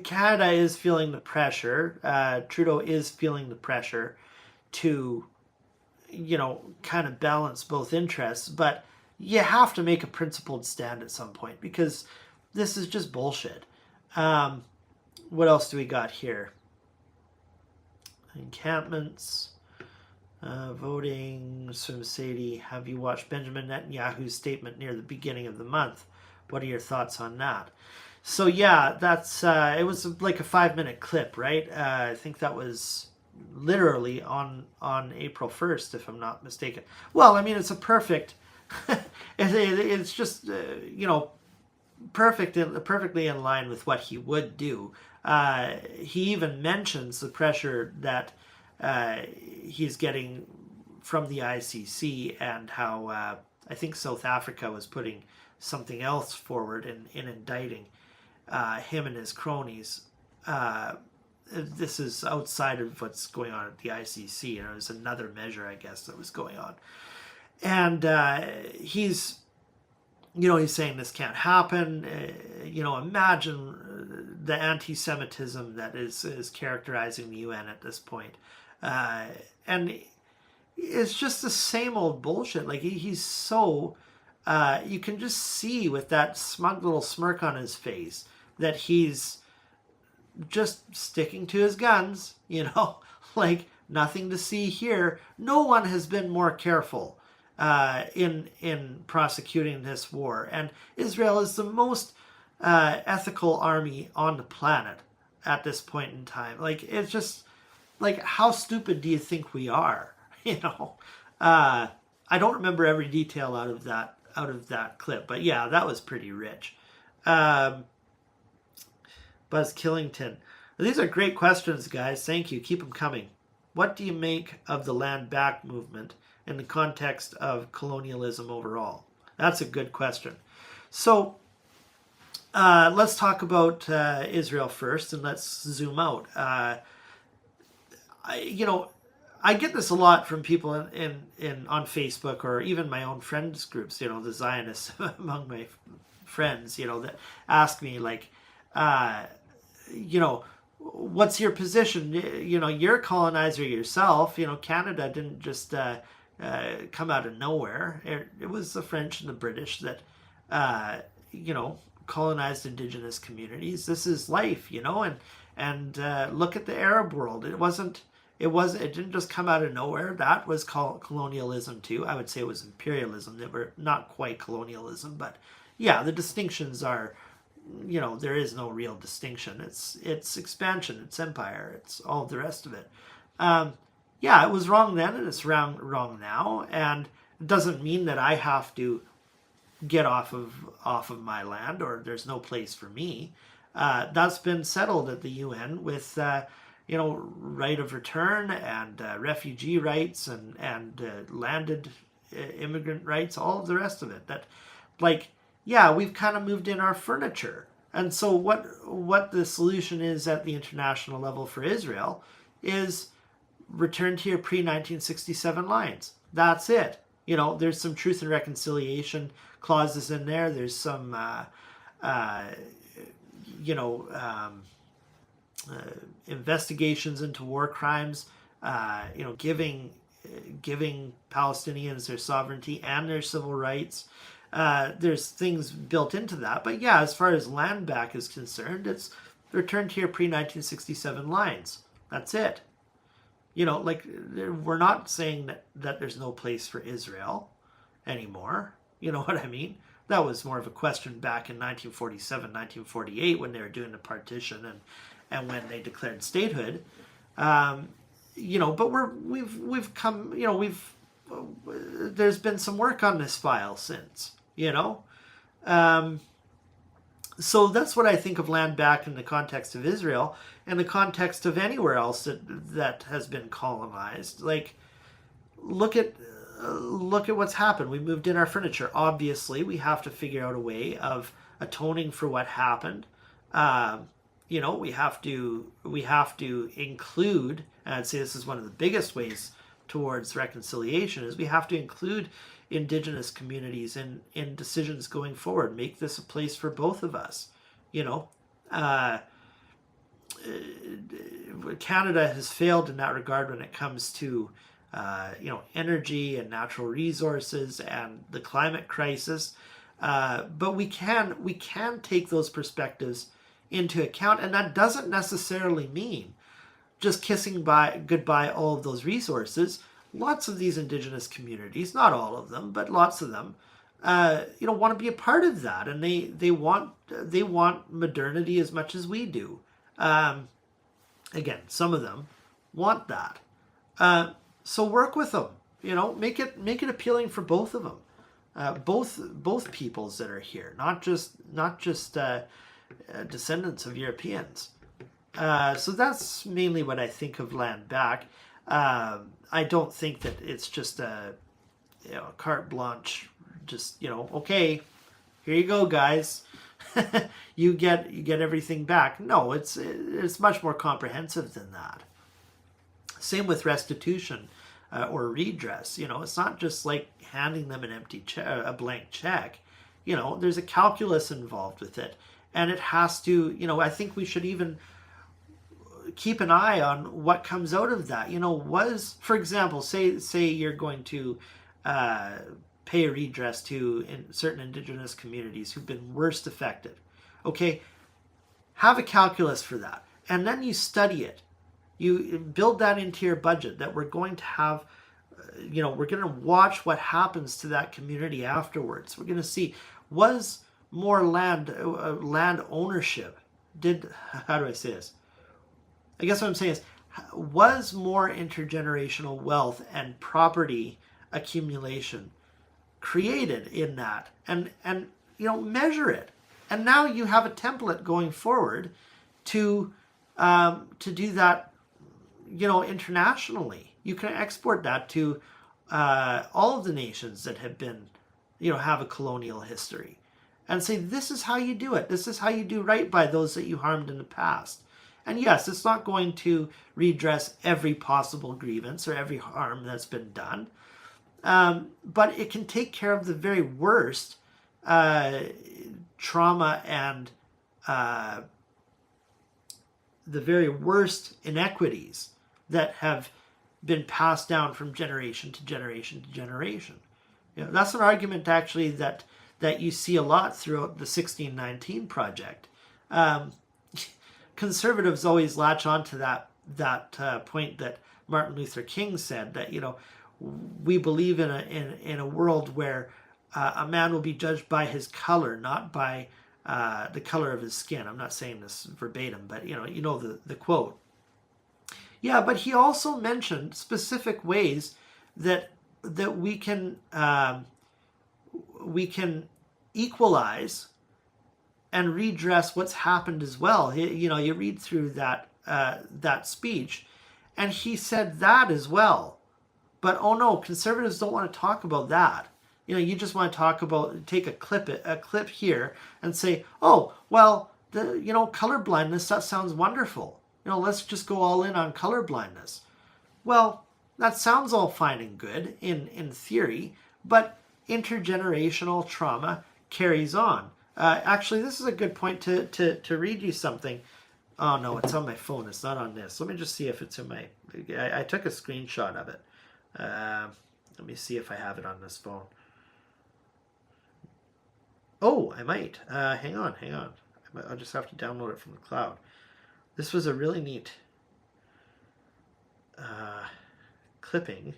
Canada is feeling the pressure. Trudeau is feeling the pressure to, kind of balance both interests. But you have to make a principled stand at some point, because this is just bullshit. What else do we got here? Encampments, voting. So Sadie, have you watched Benjamin Netanyahu's statement near the beginning of the month? What are your thoughts on that? So yeah, that's it was like a 5-minute clip, right? I think that was literally on April 1st, if I'm not mistaken. Well, I mean, it's a perfect. It's just perfectly in line with what he would do. He even mentions the pressure that he's getting from the ICC, and how I think South Africa was putting something else forward in indicting him and his cronies. This is outside of what's going on at the ICC. And it was another measure, I guess, that was going on. And he's saying this can't happen. Imagine the anti-Semitism that is characterizing the UN at this point. And it's just the same old bullshit. Like, he's so... you can just see with that smug little smirk on his face that he's just sticking to his guns, like nothing to see here. No one has been more careful in prosecuting this war. And Israel is the most ethical army on the planet at this point in time. Like, it's just, like, how stupid do you think we are? I don't remember every detail out of that clip, but yeah, that was pretty rich. Buzz Killington. These are great questions, guys. Thank you. Keep them coming. What do you make of the land back movement in the context of colonialism overall? That's a good question. So let's talk about Israel first, and let's zoom out. I get this a lot from people in on Facebook, or even my own friends groups, the Zionists among my friends, that ask me, like, what's your position? You're a colonizer yourself. Canada didn't just come out of nowhere. It was the French and the British that, colonized indigenous communities. This is life, and look at the Arab world. It didn't just come out of nowhere. That was colonialism too. I would say it was imperialism. They were not quite colonialism, but yeah, the distinctions are, there is no real distinction. It's expansion, it's empire, it's all the rest of it. Yeah, it was wrong then, and it's wrong now, and it doesn't mean that I have to get off of my land, or there's no place for me. That's been settled at the UN with right of return and refugee rights and landed immigrant rights, all of the rest of it. That, like, yeah, we've kind of moved in our furniture. And so what the solution is at the international level for Israel is return to your pre-1967 lines. That's it. There's some truth and reconciliation clauses in there. There's some, investigations into war crimes, giving Palestinians their sovereignty and their civil rights. There's things built into that. But yeah, as far as land back is concerned, it's return to your pre-1967 lines. That's it. We're not saying that there's no place for Israel anymore. You know what I mean? That was more of a question back in 1947, 1948 when they were doing the partition and when they declared statehood. But we've come, there's been some work on this file since, so that's what I think of land back in the context of Israel, in the context of anywhere else that has been colonized. Like, look at what's happened. We moved in our furniture. Obviously, we have to figure out a way of atoning for what happened. We have to include, and I'd say this is one of the biggest ways towards reconciliation, is we have to include indigenous communities in decisions going forward. Make this a place for both of us. Canada has failed in that regard when it comes to energy and natural resources and the climate crisis. But we can take those perspectives into account, and that doesn't necessarily mean just kissing goodbye all of those resources. Lots of these indigenous communities, not all of them, but lots of them, want to be a part of that, and they want modernity as much as we do. Again, some of them want that. So work with them. Make it appealing for both of them, both peoples that are here, not just descendants of Europeans. So that's mainly what I think of land back. I don't think that it's just a carte blanche, just, okay, here you go, guys. you get everything back. No, it's much more comprehensive than that. Same with restitution or redress. It's not just like handing them an a blank check. There's a calculus involved with it, and it has to. I think we should even keep an eye on what comes out of that. For example, say you're going to pay redress to certain indigenous communities who've been worst affected. Okay, have a calculus for that, and then you study it. You build that into your budget, that we're going to have, we're going to watch what happens to that community afterwards. We're going to see, was more land ownership, how do I say this? I guess what I'm saying is, was more intergenerational wealth and property accumulation created in that? And measure it. And now you have a template going forward to do that, internationally. You can export that to all of the nations that have been, have a colonial history, and say, this is how you do it. This is how you do right by those that you harmed in the past. And yes, it's not going to redress every possible grievance or every harm that's been done, but it can take care of the very worst trauma and the very worst inequities that have been passed down from generation to generation to generation. That's an argument actually that you see a lot throughout the 1619 Project. Conservatives always latch on to that point that Martin Luther King said, that we believe in a world where a man will be judged by his color, not by the color of his skin. I'm not saying this verbatim, but the quote. Yeah, but he also mentioned specific ways that we can equalize and redress what's happened as well. You read through that speech, and he said that as well. But oh no, conservatives don't want to talk about that. You just want to talk about, take a clip here and say, oh, well, color blindness, that sounds wonderful. Let's just go all in on color blindness. Well, that sounds all fine and good in theory, but intergenerational trauma carries on. Actually, this is a good point to read you something. Oh no, it's on my phone. It's not on this. Let me just see if it's in my, I took a screenshot of it. Let me see if I have it on this phone. Oh, I might. Hang on. I'll just have to download it from the cloud. This was a really neat clipping.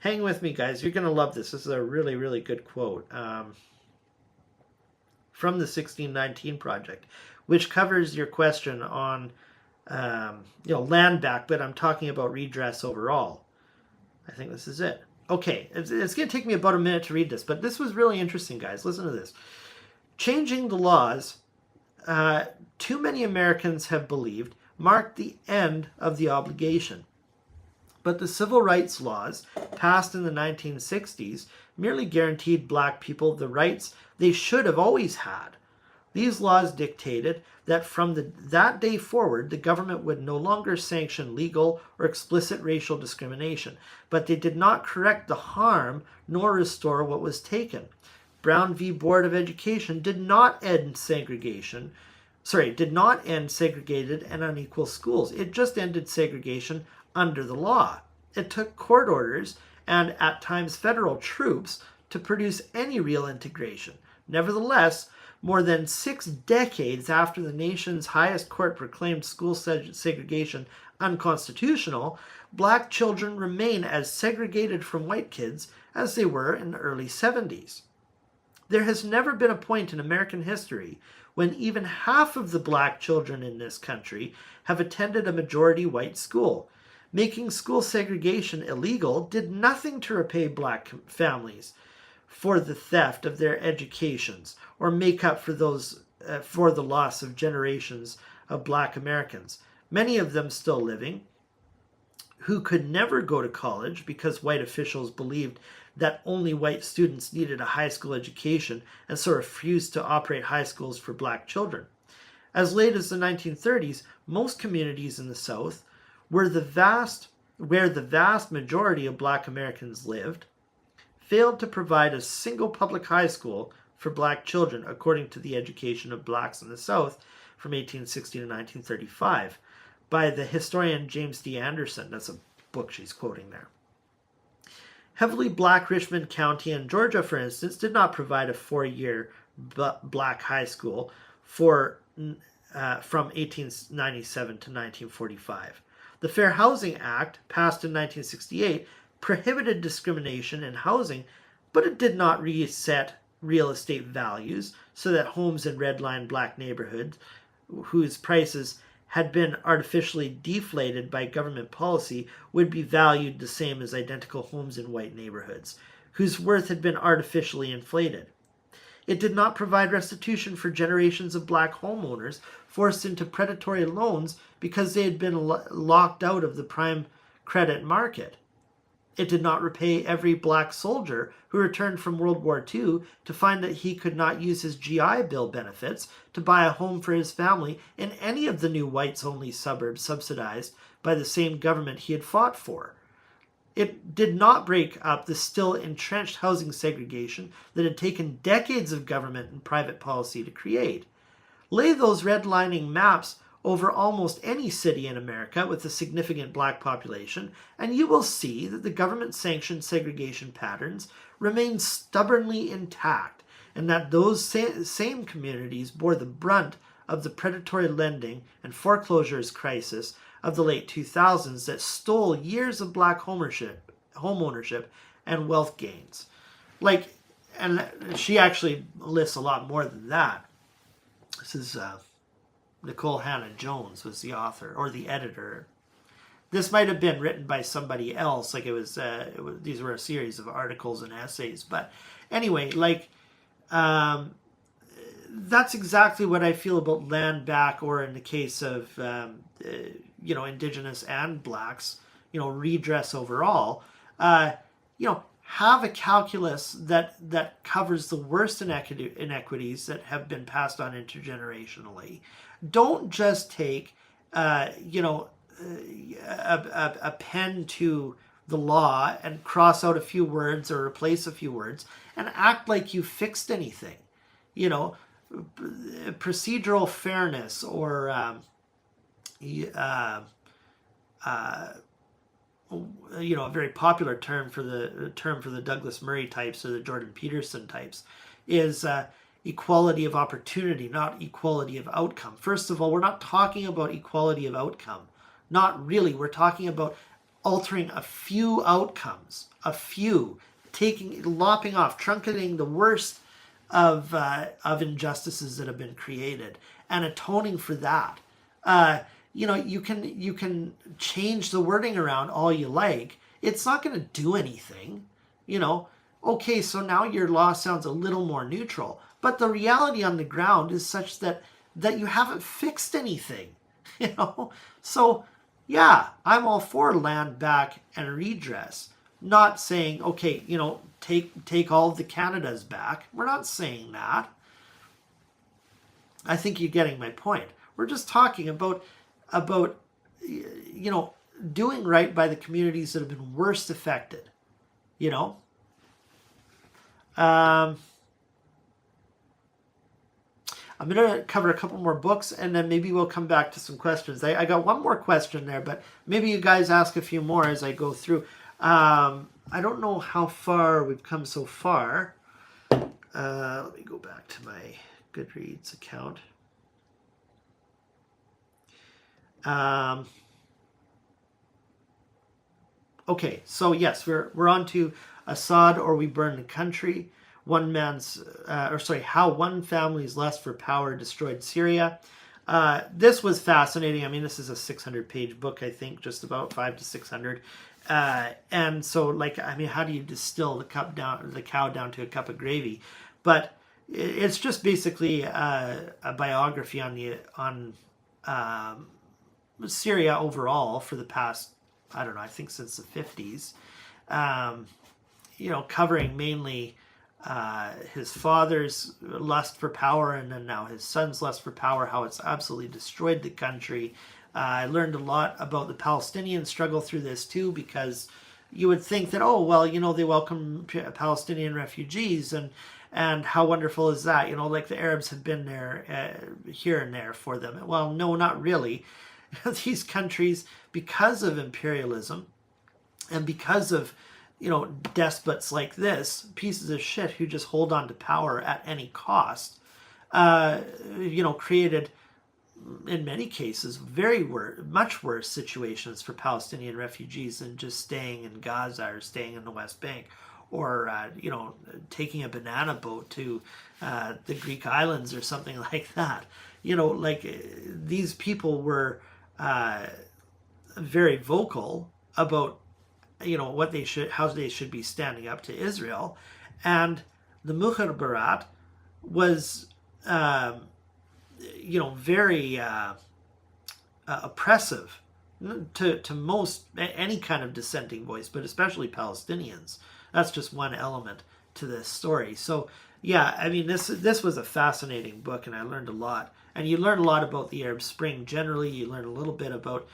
Hang with me, guys. You're going to love this. This is a really, really good quote from the 1619 Project, which covers your question on land back, but I'm talking about redress overall. I think this is it. Okay, it's going to take me about a minute to read this, but this was really interesting, guys. Listen to this. Changing the laws, too many Americans have believed, marked the end of the obligation. But the civil rights laws passed in the 1960s merely guaranteed black people the rights they should have always had. These laws dictated that from that day forward, the government would no longer sanction legal or explicit racial discrimination, but they did not correct the harm nor restore what was taken. Brown v. Board of Education did not end segregated and unequal schools. It just ended segregation under the law. It took court orders and at times federal troops to produce any real integration. Nevertheless, more than 6 decades after the nation's highest court proclaimed school segregation unconstitutional, black children remain as segregated from white kids as they were in the early 70s. There has never been a point in American history when even half of the black children in this country have attended a majority white school. Making school segregation illegal did nothing to repay black families for the theft of their educations or make up for the loss of generations of black Americans, many of them still living, who could never go to college because white officials believed that only white students needed a high school education and so refused to operate high schools for black children. As late as the 1930s, most communities in the South, where the vast majority of black Americans lived, failed to provide a single public high school for black children, according to the Education of Blacks in the South from 1860 to 1935 by the historian James D. Anderson. That's a book she's quoting there. Heavily black Richmond County in Georgia, for instance, did not provide a 4-year black high school from 1897 to 1945. The Fair Housing Act, passed in 1968, prohibited discrimination in housing, but it did not reset real estate values so that homes in redline black neighborhoods whose prices had been artificially deflated by government policy would be valued the same as identical homes in white neighborhoods whose worth had been artificially inflated. It did not provide restitution for generations of black homeowners forced into predatory loans because they had been locked out of the prime credit market. It did not repay every black soldier who returned from World War II to find that he could not use his GI Bill benefits to buy a home for his family in any of the new whites-only suburbs subsidized by the same government he had fought for. It did not break up the still entrenched housing segregation that had taken decades of government and private policy to create. Lay those redlining maps over almost any city in America with a significant black population, and you will see that the government-sanctioned segregation patterns remain stubbornly intact, and that those same communities bore the brunt of the predatory lending and foreclosures crisis of the late 2000s that stole years of black homeownership and wealth gains. And she actually lists a lot more than that. This is Nicole Hannah-Jones was the author or the editor. This might have been written by somebody else. These were a series of articles and essays. But anyway, that's exactly what I feel about land back, or in the case of Indigenous and blacks, redress overall. Have a calculus that covers the worst inequities that have been passed on intergenerationally. Don't just take, a pen to the law and cross out a few words or replace a few words and act like you fixed anything. Procedural fairness or a very popular term for the Douglas Murray types or the Jordan Peterson types is equality of opportunity, not equality of outcome. First of all, we're not talking about equality of outcome. Not really. We're talking about altering a few outcomes, lopping off, truncating the worst of injustices that have been created and atoning for that. You can change the wording around all you like. It's not going to do anything. Okay, so now your law sounds a little more neutral, but the reality on the ground is such that you haven't fixed anything. So yeah, I'm all for land back and redress. Not saying, okay, take all of the Canadas back. We're not saying that. I think you're getting my point. We're just talking about doing right by the communities that have been worst affected. I'm going to cover a couple more books, and then maybe we'll come back to some questions. I got one more question there, but maybe you guys ask a few more as I go through. I don't know how far we've come so far. Let me go back to my Goodreads account. Okay, so yes, we're on to Assad or We Burn the Country. How one family's lust for power destroyed Syria. This was fascinating. I mean, this is a 600-page book, I think, just about 500 to 600. And so, how do you distill the cow down to a cup of gravy? But it's just basically a biography on Syria overall for the past, I think since the 50s. covering mainly his father's lust for power, and then now his son's lust for power, how it's absolutely destroyed the country. I learned a lot about the Palestinian struggle through this too, because you would think that, oh, well, they welcome Palestinian refugees, and how wonderful is that? Like the Arabs have been there here and there for them. Well, no, not really. These countries, because of imperialism and because of despots like this, pieces of shit who just hold on to power at any cost, created, in many cases, much worse situations for Palestinian refugees than just staying in Gaza or staying in the West Bank, or taking a banana boat to the Greek islands or something like that. These people were very vocal about how they should be standing up to Israel, and the Mukhabarat was very oppressive to most any kind of dissenting voice, but especially Palestinians. That's just one element to this story. So yeah, I mean, this was a fascinating book, and I learned a lot. And you learn a lot about the Arab Spring generally. You learn a little bit about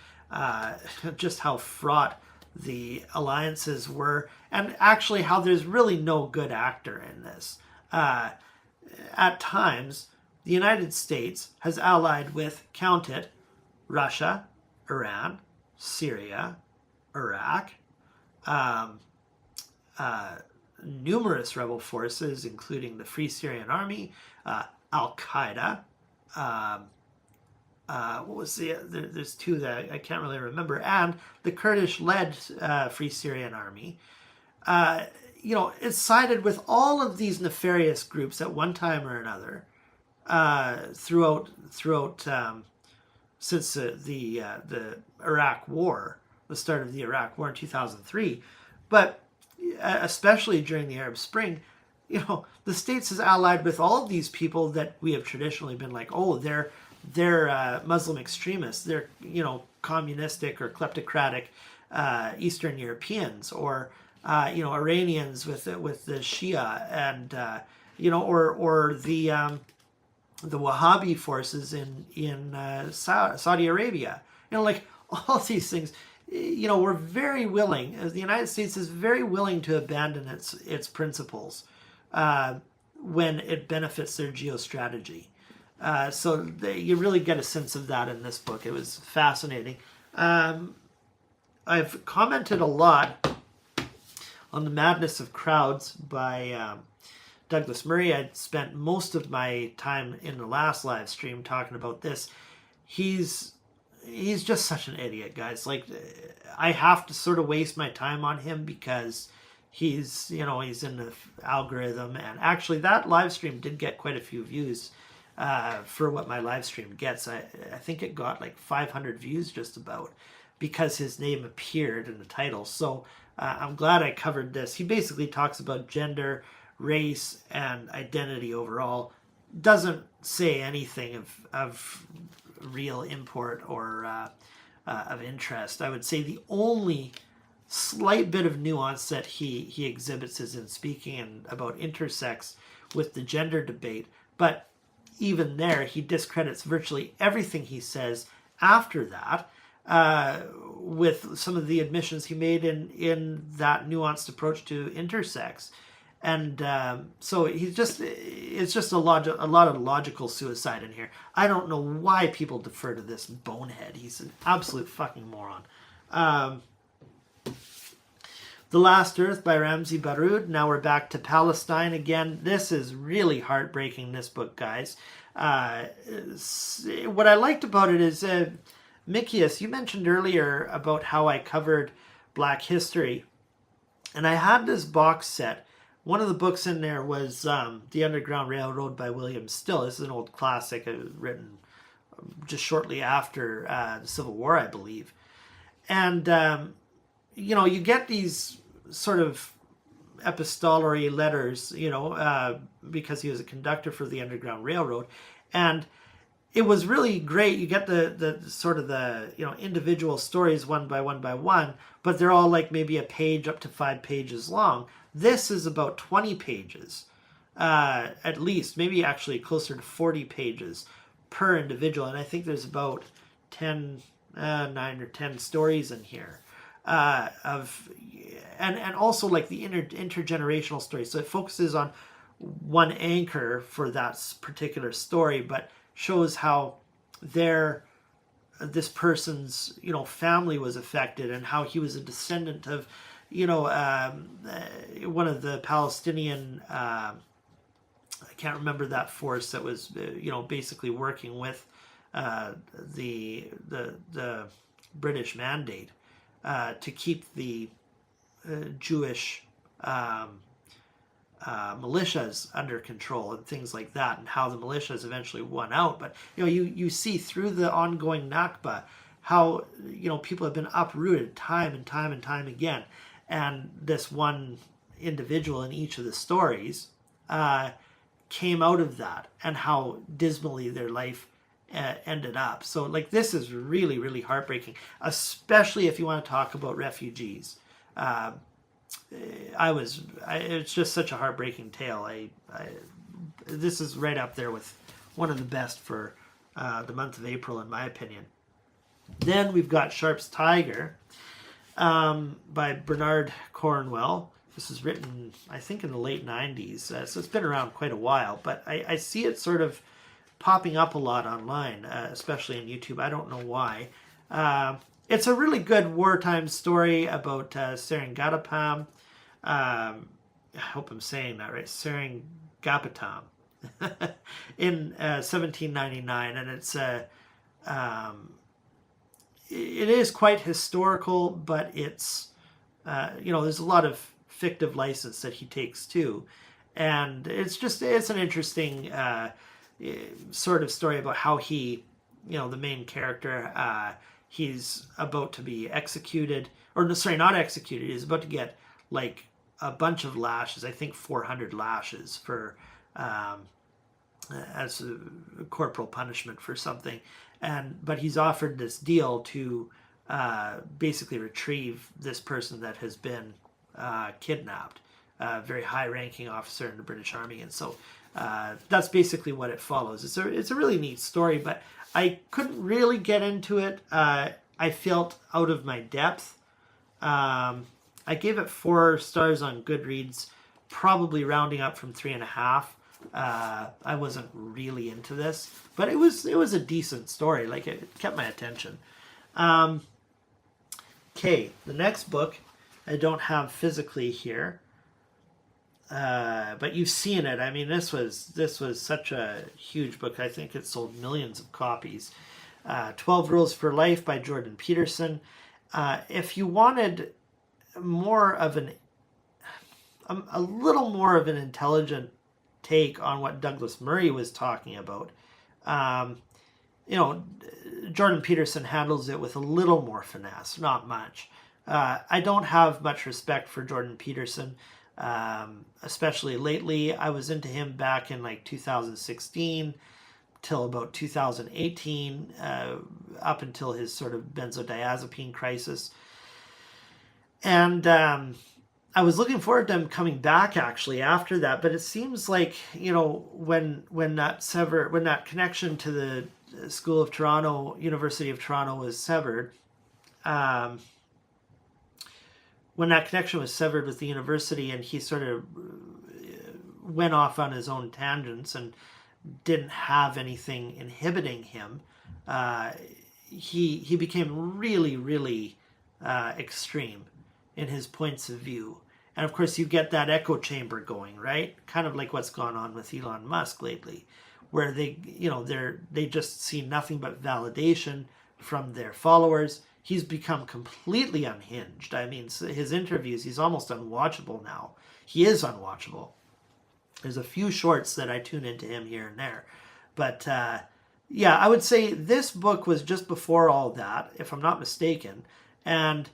just how fraught the alliances were, and actually how there's really no good actor in this. At times, the United States has allied with, count it, Russia, Iran, Syria, Iraq, numerous rebel forces, including the Free Syrian Army, Al-Qaeda, what was there's two that I can't really remember, and the Kurdish-led Free Syrian Army. It sided with all of these nefarious groups at one time or another throughout since the Iraq War, the start of the Iraq War in 2003, but especially during the Arab Spring. The States has allied with all of these people that we have traditionally been like, oh, they're Muslim extremists, they're communistic or kleptocratic Eastern Europeans, or Iranians with the Shia, and or the Wahhabi forces in Saudi Arabia. Like all these things. We're very willing. The United States is very willing to abandon its principles when it benefits their geostrategy. So you really get a sense of that in this book. It was fascinating. I've commented a lot on The Madness of Crowds by Douglas Murray. I spent most of my time in the last live stream talking about this. He's just such an idiot, guys. Like, I have to sort of waste my time on him because he's in the algorithm. And actually, that live stream did get quite a few views for what my live stream gets. I think it got like 500 views just about, because his name appeared in the title. So I'm glad I covered this. He basically talks about gender, race, and identity overall. Doesn't say anything of real import or of interest. I would say the only slight bit of nuance that he exhibits is in speaking about intersex with the gender debate. But even there, he discredits virtually everything he says after that, with some of the admissions he made in that nuanced approach to intersex. And so it's just a lot of logical suicide in here. I don't know why people defer to this bonehead. He's an absolute fucking moron. The Last Earth by Ramzi Baroud. Now we're back to Palestine again. This is really heartbreaking, this book, guys. What I liked about it is, Mikias, you mentioned earlier about how I covered Black history. And I had this box set. One of the books in there was The Underground Railroad by William Still. This is an old classic written just shortly after the Civil War, I believe. And you get these sort of epistolary letters, because he was a conductor for the Underground Railroad. And it was really great. You get the sort of the individual stories one by one, but they're all like maybe a page up to 5 pages long. This is about 20 pages, at least, maybe actually closer to 40 pages per individual, and I think there's about 9 or 10 stories in here, and also like the intergenerational stories. So it focuses on one anchor for that particular story, but shows how this person's family was affected, and how he was a descendant of one of the Palestinian, I can't remember that force that was basically working with the British mandate to keep the Jewish militias under control and things like that, and how the militias eventually won out. But you see through the ongoing Nakba how people have been uprooted time and time and time again, and this one individual in each of the stories came out of that, and how dismally their life ended up. So like, this is really, really heartbreaking, especially if you want to talk about refugees. It's just such a heartbreaking tale. This is right up there with one of the best for the month of April, in my opinion. Then we've got Sharpe's Tiger by Bernard Cornwell. This was written, I think, in the late 90s, so it's been around quite a while, but I see it sort of popping up a lot online, especially on YouTube. I don't know why. It's a really good wartime story about Seringapatam. I hope I'm saying that right. Seringapatam in 1799, and it is quite historical, but it's there's a lot of fictive license that he takes too, and it's an interesting sort of story about how he, the main character, he's about to be executed, or sorry, not executed. He's about to get like a bunch of lashes. I think 400 lashes for as a corporal punishment for something, but he's offered this deal to basically retrieve this person that has been kidnapped, a very high-ranking officer in the British Army, and so that's basically what it follows. It's a really neat story, but I couldn't really get into it. I felt out of my depth. I gave it 4 stars on Goodreads, probably rounding up from 3.5. I wasn't really into this, but it was a decent story. Like, it kept my attention. Okay, the next book I don't have physically here, but you've seen it. I mean, this was such a huge book. I think it sold millions of copies. 12 Rules for Life by Jordan Peterson. If you wanted more of a little more of an intelligent take on what Douglas Murray was talking about, Jordan Peterson handles it with a little more finesse, not much. I don't have much respect for Jordan Peterson, especially lately. I was into him back in like 2016 till about 2018, up until his sort of benzodiazepine crisis. And I was looking forward to him coming back actually after that, but it seems like, when that connection to the School of Toronto, University of Toronto was severed, when that connection was severed with the university, and he sort of went off on his own tangents and didn't have anything inhibiting him, he became really, really extreme in his points of view. And of course, you get that echo chamber going, right? Kind of like what's gone on with Elon Musk lately, where they just see nothing but validation from their followers. He's become completely unhinged. I mean, his interviews, he's almost unwatchable now. He is unwatchable. There's a few shorts that I tune into him here and there. But yeah, I would say this book was just before all that, if I'm not mistaken. And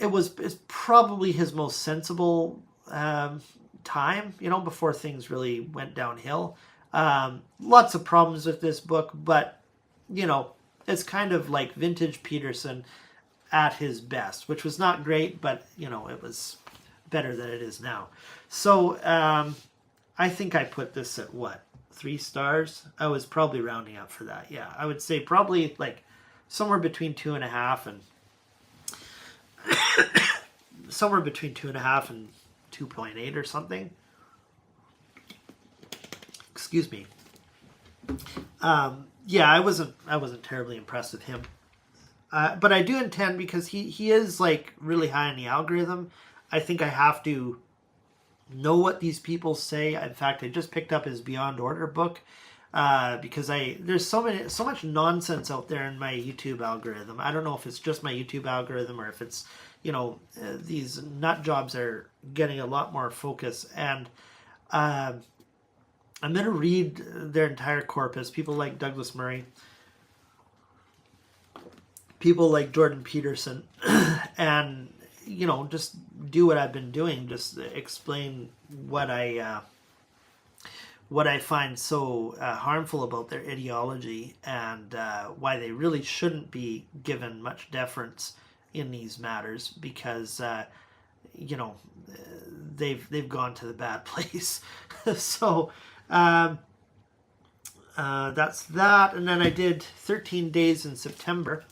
it's probably his most sensible time, before things really went downhill. Lots of problems with this book, but, you know, it's kind of like vintage Peterson at his best, which was not great, but, you know, it was better than it is now. So I think I put this at what? 3 stars? I was probably rounding up for that. Yeah, I would say probably like somewhere between 2.5 and somewhere between 2.5 and 2.8 or something. Excuse me. Yeah, I wasn't terribly impressed with him. But I do intend, because he is like really high in the algorithm, I think I have to know what these people say. In fact, I just picked up his Beyond Order book because there's so much nonsense out there in my YouTube algorithm. I don't know if it's just my YouTube algorithm or if it's, you know, these nut jobs are getting a lot more focus. And I'm going to read their entire corpus. People like Douglas Murray, people like Jordan Peterson, and, you know, just do what I've been doing. Just explain what I find so harmful about their ideology, and why they really shouldn't be given much deference in these matters, because you know, they've gone to the bad place. So that's that. And then I did 13 Days in September,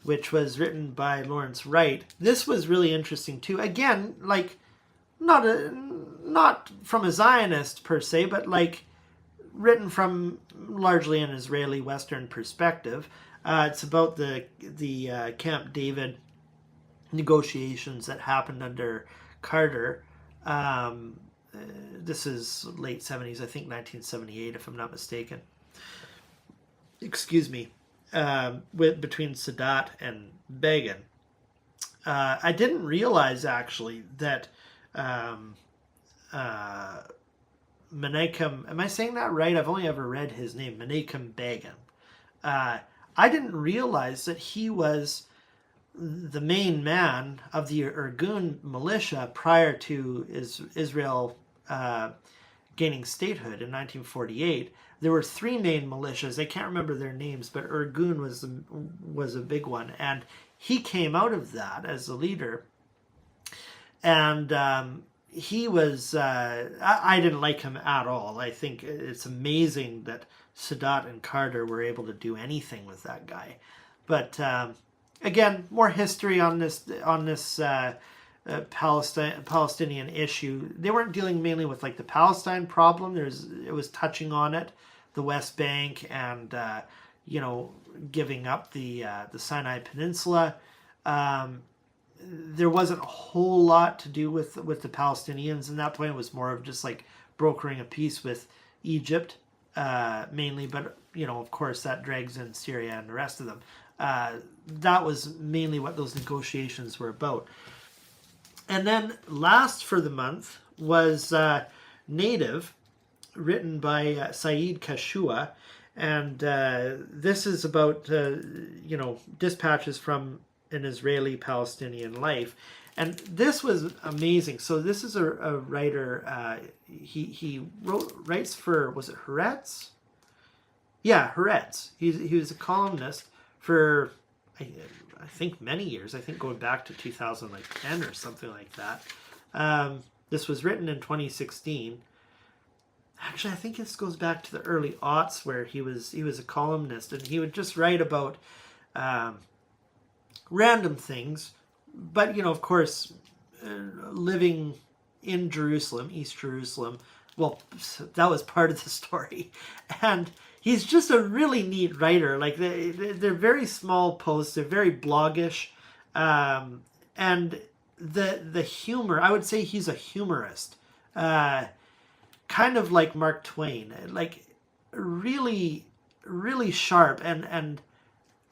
which was written by Lawrence Wright. This was really interesting too. Again, like not from a Zionist per se, but like written from largely an Israeli Western perspective. It's about the Camp David negotiations that happened under Carter. This is late 70s, I think 1978, if I'm not mistaken. Excuse me. Between Sadat and Begin. I didn't realize actually that Menachem, am I saying that right? I've only ever read his name, Menachem Begin. I didn't realize that he was the main man of the Irgun militia prior to Israel gaining statehood in 1948. There were 3 main militias. I can't remember their names, but Irgun was a big one, and he came out of that as the leader. And he was I didn't like him at all. I think it's amazing that Sadat and Carter were able to do anything with that guy. But again, more history on this Palestinian issue. They weren't dealing mainly with like the Palestine problem. It was touching on it, the West Bank, and you know, giving up the Sinai Peninsula. There wasn't a whole lot to do with the Palestinians, and that point it was more of just like brokering a peace with Egypt mainly. But you know, of course, that drags in Syria and the rest of them. That was mainly what those negotiations were about. And then last for the month was Native, written by Saeed Kashua. And this is about, you know, dispatches from an Israeli-Palestinian life. And this was amazing. So this is a writer, he writes for, was it Haaretz? Yeah, Haaretz. He was a columnist for, I think, many years. I think going back to 2010 or something like that. This was written in 2016. Actually, I think this goes back to the early aughts, where he was a columnist, and he would just write about random things. But, you know, of course, living in Jerusalem, East Jerusalem, well, that was part of the story. And he's just a really neat writer. Like, they're very small posts. They're very bloggish. And the humor, I would say he's a humorist. Kind of like Mark Twain. Like, really, really sharp. And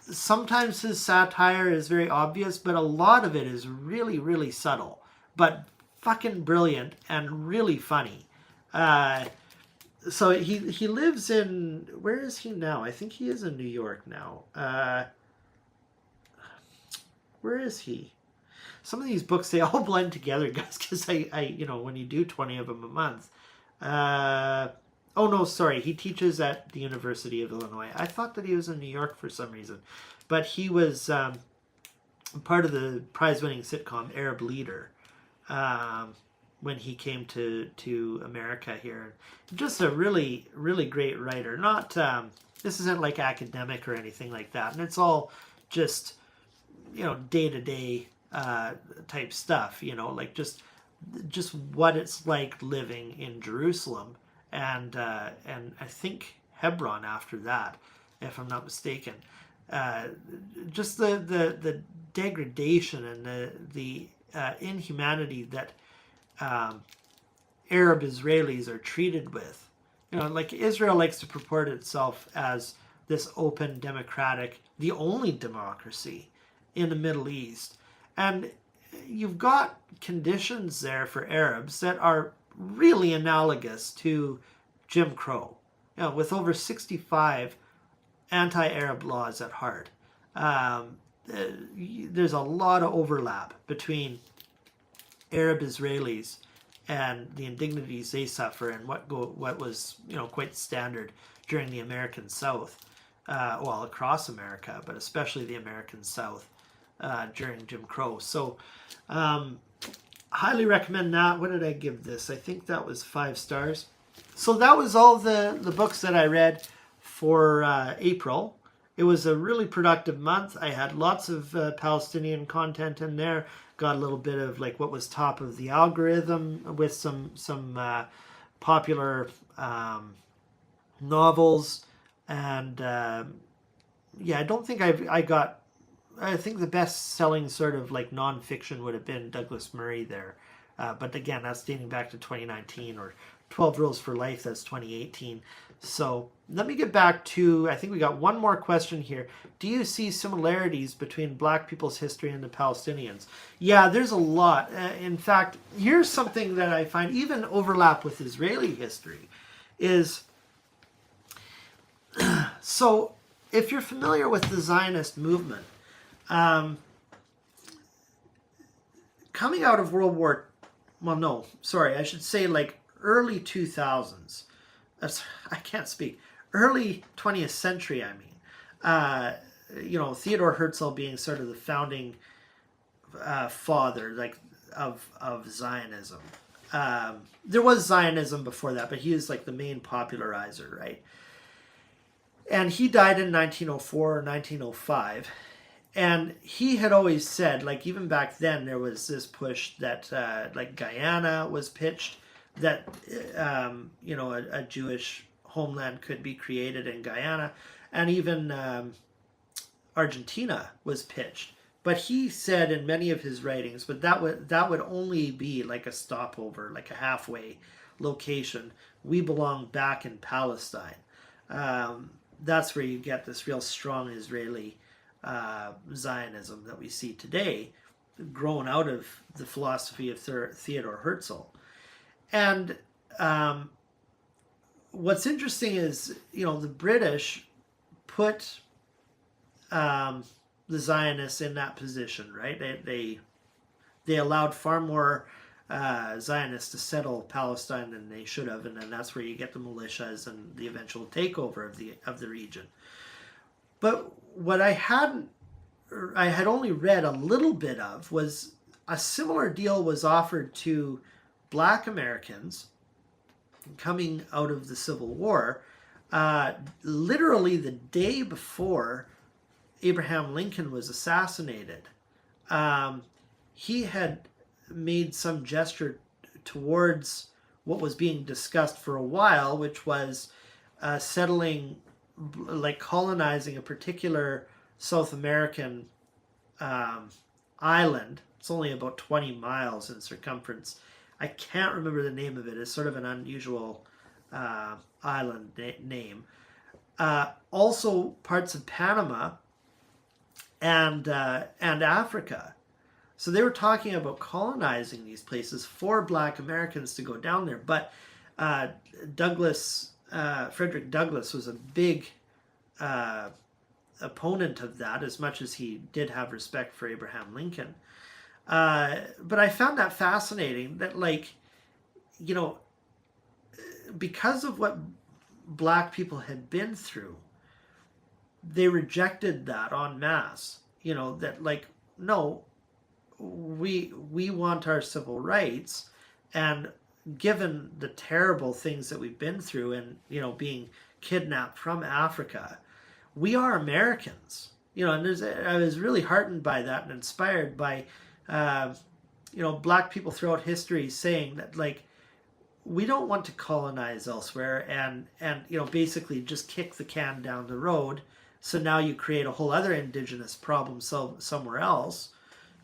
sometimes his satire is very obvious, but a lot of it is really, really subtle. But fucking brilliant and really funny. So he lives in, where is he now? I think he is in New York now. Where is he? Some of these books, they all blend together, guys, because I you know, when you do 20 of them a month. Oh no, sorry. He teaches at the University of Illinois. I thought that he was in New York for some reason, but he was part of the prize-winning sitcom Arab Leader when he came to America here. Just a really really great writer. Not this isn't like academic or anything like that, and it's all just day to day type stuff. Like just what it's like living in Jerusalem and I think Hebron after that, if I'm not mistaken. Just the degradation and the inhumanity that Arab Israelis are treated with. Like Israel likes to purport itself as this open, democratic, the only democracy in the Middle East. And you've got conditions there for Arabs that are really analogous to Jim Crow, with over 65 anti-Arab laws at heart. There's a lot of overlap between Arab Israelis and the indignities they suffer and what was quite standard during the American South, across America, but especially the American South during Jim Crow. So highly recommend that. What did I give this? I think that was 5 stars. So that was all the books that I read for April. It was a really productive month. I had lots of Palestinian content in there. Got a little bit of like what was top of the algorithm with some popular novels. And I don't think I got... I think the best-selling sort of like non-fiction would have been Douglas Murray there. But again, that's dating back to 2019, or 12 Rules for Life, that's 2018. So let me get back to, I think we got one more question here. Do you see similarities between Black people's history and the Palestinians? Yeah, there's a lot. In fact, here's something that I find even overlap with Israeli history is, so if you're familiar with the Zionist movement, coming out of World War, I should say like early 2000s. I can't speak. Early 20th century, I mean. Theodore Herzl being sort of the founding father, like of Zionism. There was Zionism before that, but he was like the main popularizer, right? And he died in 1904 or 1905. And he had always said, like even back then, there was this push that like Guyana was pitched, that a Jewish homeland could be created in Guyana, and even Argentina was pitched. But he said in many of his writings, but that would only be like a stopover, like a halfway location. We belong back in Palestine. That's where you get this real strong Israeli Zionism that we see today, grown out of the philosophy of Theodore Herzl. And what's interesting is, the British put the Zionists in that position, right? They allowed far more Zionists to settle Palestine than they should have, and then that's where you get the militias and the eventual takeover of the region. But what I had only read a little bit of was a similar deal was offered to Black Americans coming out of the Civil War, literally the day before Abraham Lincoln was assassinated. He had made some gesture towards what was being discussed for a while, which was settling, like colonizing a particular South American island. It's only about 20 miles in circumference. I can't remember the name of it. It's sort of an unusual island name. Also parts of Panama and Africa. So they were talking about colonizing these places for Black Americans to go down there. But Frederick Douglass was a big opponent of that, as much as he did have respect for Abraham Lincoln. But I found that fascinating that, like, because of what Black people had been through, they rejected that en masse. That like, no, we want our civil rights, and given the terrible things that we've been through, and being kidnapped from Africa, we are Americans. And I was really heartened by that and inspired by Black people throughout history saying that, like, we don't want to colonize elsewhere and basically just kick the can down the road. So now you create a whole other indigenous problem somewhere else,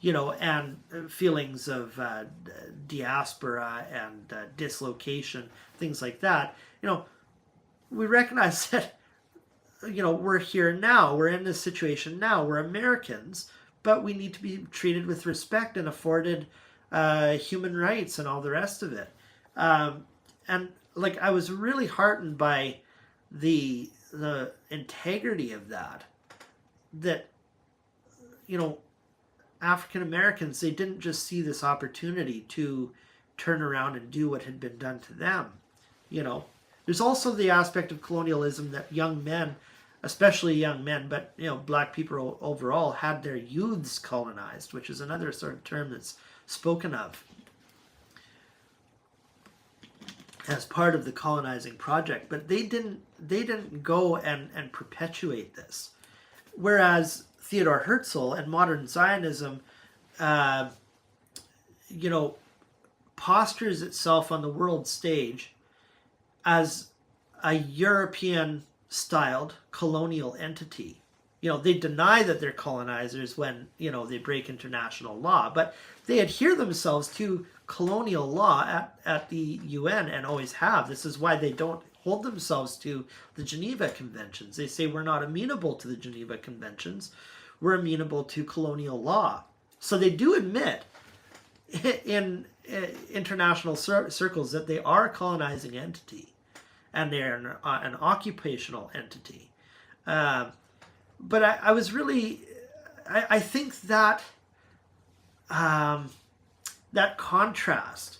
and feelings of diaspora and dislocation, things like that. We recognize that, we're here now, we're in this situation now, we're Americans, but we need to be treated with respect and afforded human rights and all the rest of it. And like, I was really heartened by the integrity of that African Americans, they didn't just see this opportunity to turn around and do what had been done to them. There's also the aspect of colonialism that young men, especially young men, but Black people overall, had their youths colonized, which is another sort of term that's spoken of as part of the colonizing project. But they didn't go and perpetuate this. Whereas Theodore Herzl and modern Zionism, postures itself on the world stage as a European-styled colonial entity. They deny that they're colonizers when, they break international law, but they adhere themselves to colonial law at the UN and always have. This is why they don't hold themselves to the Geneva Conventions. They say we're not amenable to the Geneva Conventions. We're amenable to colonial law. So they do admit in international circles that they are a colonizing entity and they're an occupational entity. But I was really, I think that that contrast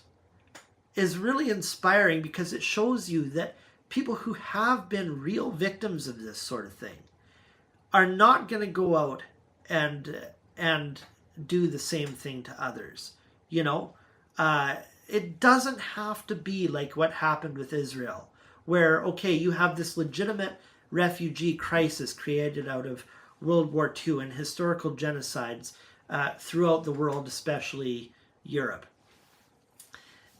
is really inspiring, because it shows you that people who have been real victims of this sort of thing are not going to go out and do the same thing to others. It doesn't have to be like what happened with Israel, where, okay, you have this legitimate refugee crisis created out of World War II and historical genocides throughout the world, especially Europe.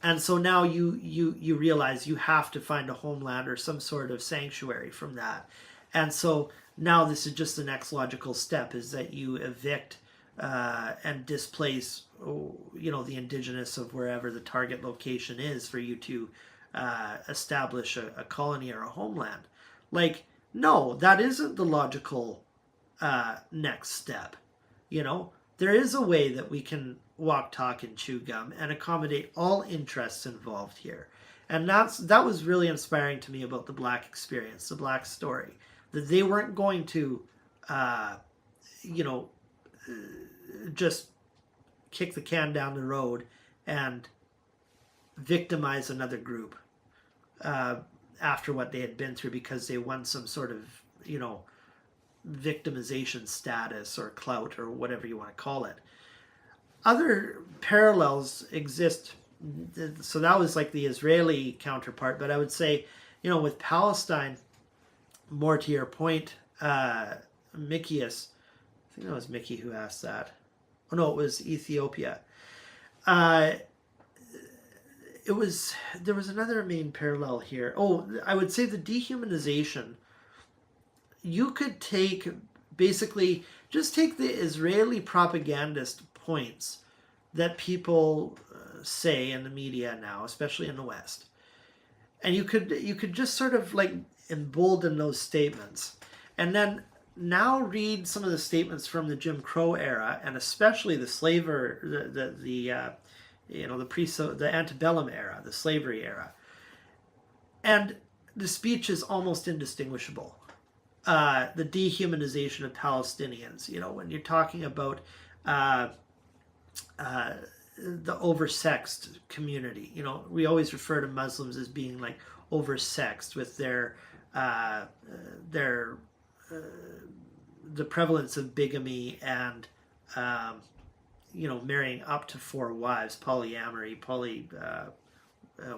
And so now you realize you have to find a homeland or some sort of sanctuary from that. And so now this is just the next logical step, is that you evict and displace, the indigenous of wherever the target location is for you to establish a colony or a homeland. Like, no, that isn't the logical next step. There is a way that we can walk, talk, and chew gum and accommodate all interests involved here. And that was really inspiring to me about the Black experience, the Black story. That they weren't going to, just kick the can down the road and victimize another group after what they had been through because they won some sort of, victimization status or clout or whatever you want to call it. Other parallels exist. So that was like the Israeli counterpart, but I would say, with Palestine, more to your point, Mickeyus, I think that was Mickey who asked that. Oh no, it was Ethiopia. There was another main parallel here. Oh, I would say the dehumanization. You could just take the Israeli propagandist points that people say in the media now, especially in the West, and you could just sort of like embolden those statements, and then now read some of the statements from the Jim Crow era, and especially the the antebellum era, the slavery era, and the speech is almost indistinguishable. The dehumanization of Palestinians, when you're talking about the oversexed community, we always refer to Muslims as being like oversexed with their their the prevalence of bigamy and marrying up to 4 wives, polyamory,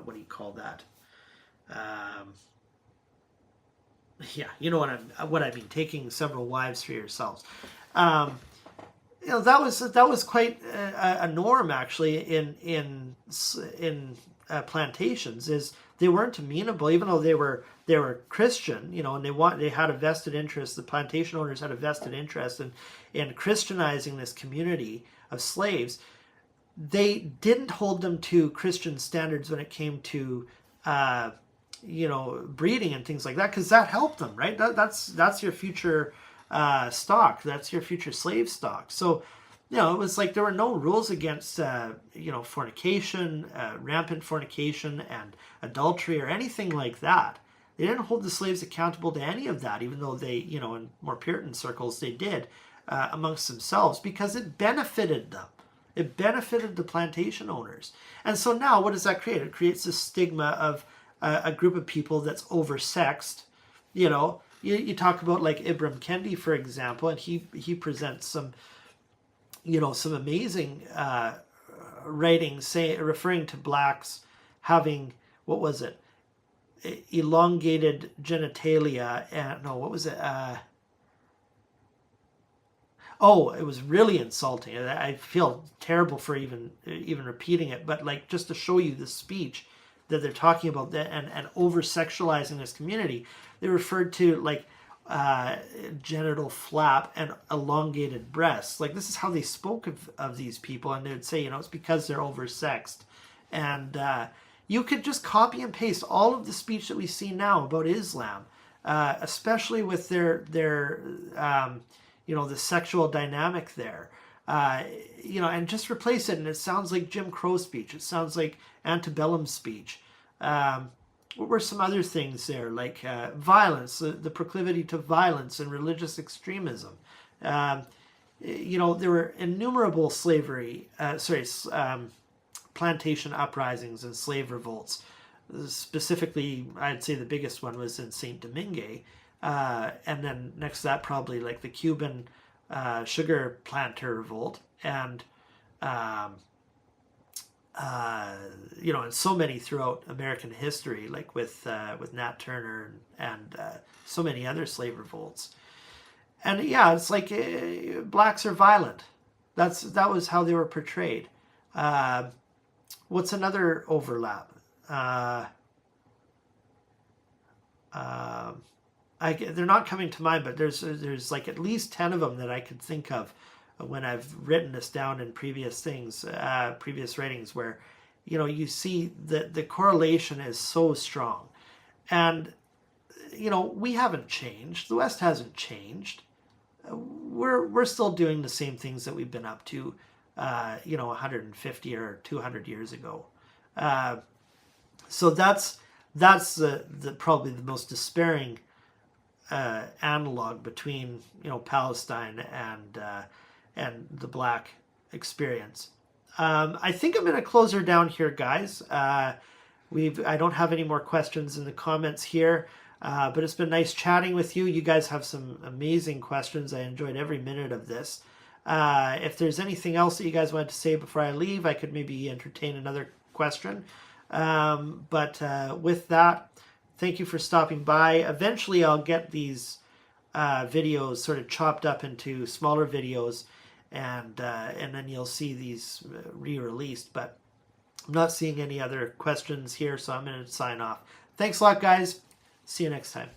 what do you call that? Yeah, you know what I mean. Taking several wives for yourselves. That was quite a norm actually in plantations. Is they weren't amenable, even though they were Christian, and they had a vested interest. The plantation owners had a vested interest in Christianizing this community of slaves. They didn't hold them to Christian standards when it came to breeding and things like that, because that helped them, right? That's your future stock. That's your future slave stock. So, it was like there were no rules against, fornication, rampant fornication and adultery or anything like that. They didn't hold the slaves accountable to any of that, even though they, in more Puritan circles, they did amongst themselves, because it benefited them. It benefited the plantation owners. And so now what does that create? It creates a stigma of a group of people that's oversexed. You talk about like Ibram Kendi, for example, and he presents some amazing writings referring to blacks having, what was it? Elongated genitalia, and no, what was it? It was really insulting. I feel terrible for even repeating it, but like just to show you the speech that they're talking about that and over sexualizing this community, they referred to like genital flap and elongated breasts. Like, this is how they spoke of these people, and they would say, it's because they're oversexed. And you could just copy and paste all of the speech that we see now about Islam, especially with their the sexual dynamic there, and just replace it, and it sounds like Jim Crow speech. It sounds like antebellum speech. What were some other things there, like violence, the proclivity to violence and religious extremism? There were innumerable plantation uprisings and slave revolts. Specifically, I'd say the biggest one was in Saint Domingue. And then next to that, probably like the Cuban sugar planter revolt, and and so many throughout American history, like with Nat Turner and so many other slave revolts. And yeah, it's like blacks are violent. That was how they were portrayed. What's another overlap? They're not coming to mind, but there's like at least 10 of them that I could think of when I've written this down in previous writings, where you see that the correlation is so strong. And we haven't changed. The West hasn't changed. We're still doing the same things that we've been up to 150 or 200 years ago. So that's the probably the most despairing analog between Palestine and the black experience. I think I'm going to close her down here, guys. I don't have any more questions in the comments here, but it's been nice chatting with you. You guys have some amazing questions. I enjoyed every minute of this. If there's anything else that you guys wanted to say before I leave, I could maybe entertain another question. But with that, thank you for stopping by. Eventually, I'll get these videos sort of chopped up into smaller videos, and then you'll see these re-released. But I'm not seeing any other questions here, so I'm going to sign off. Thanks a lot, guys. See you next time.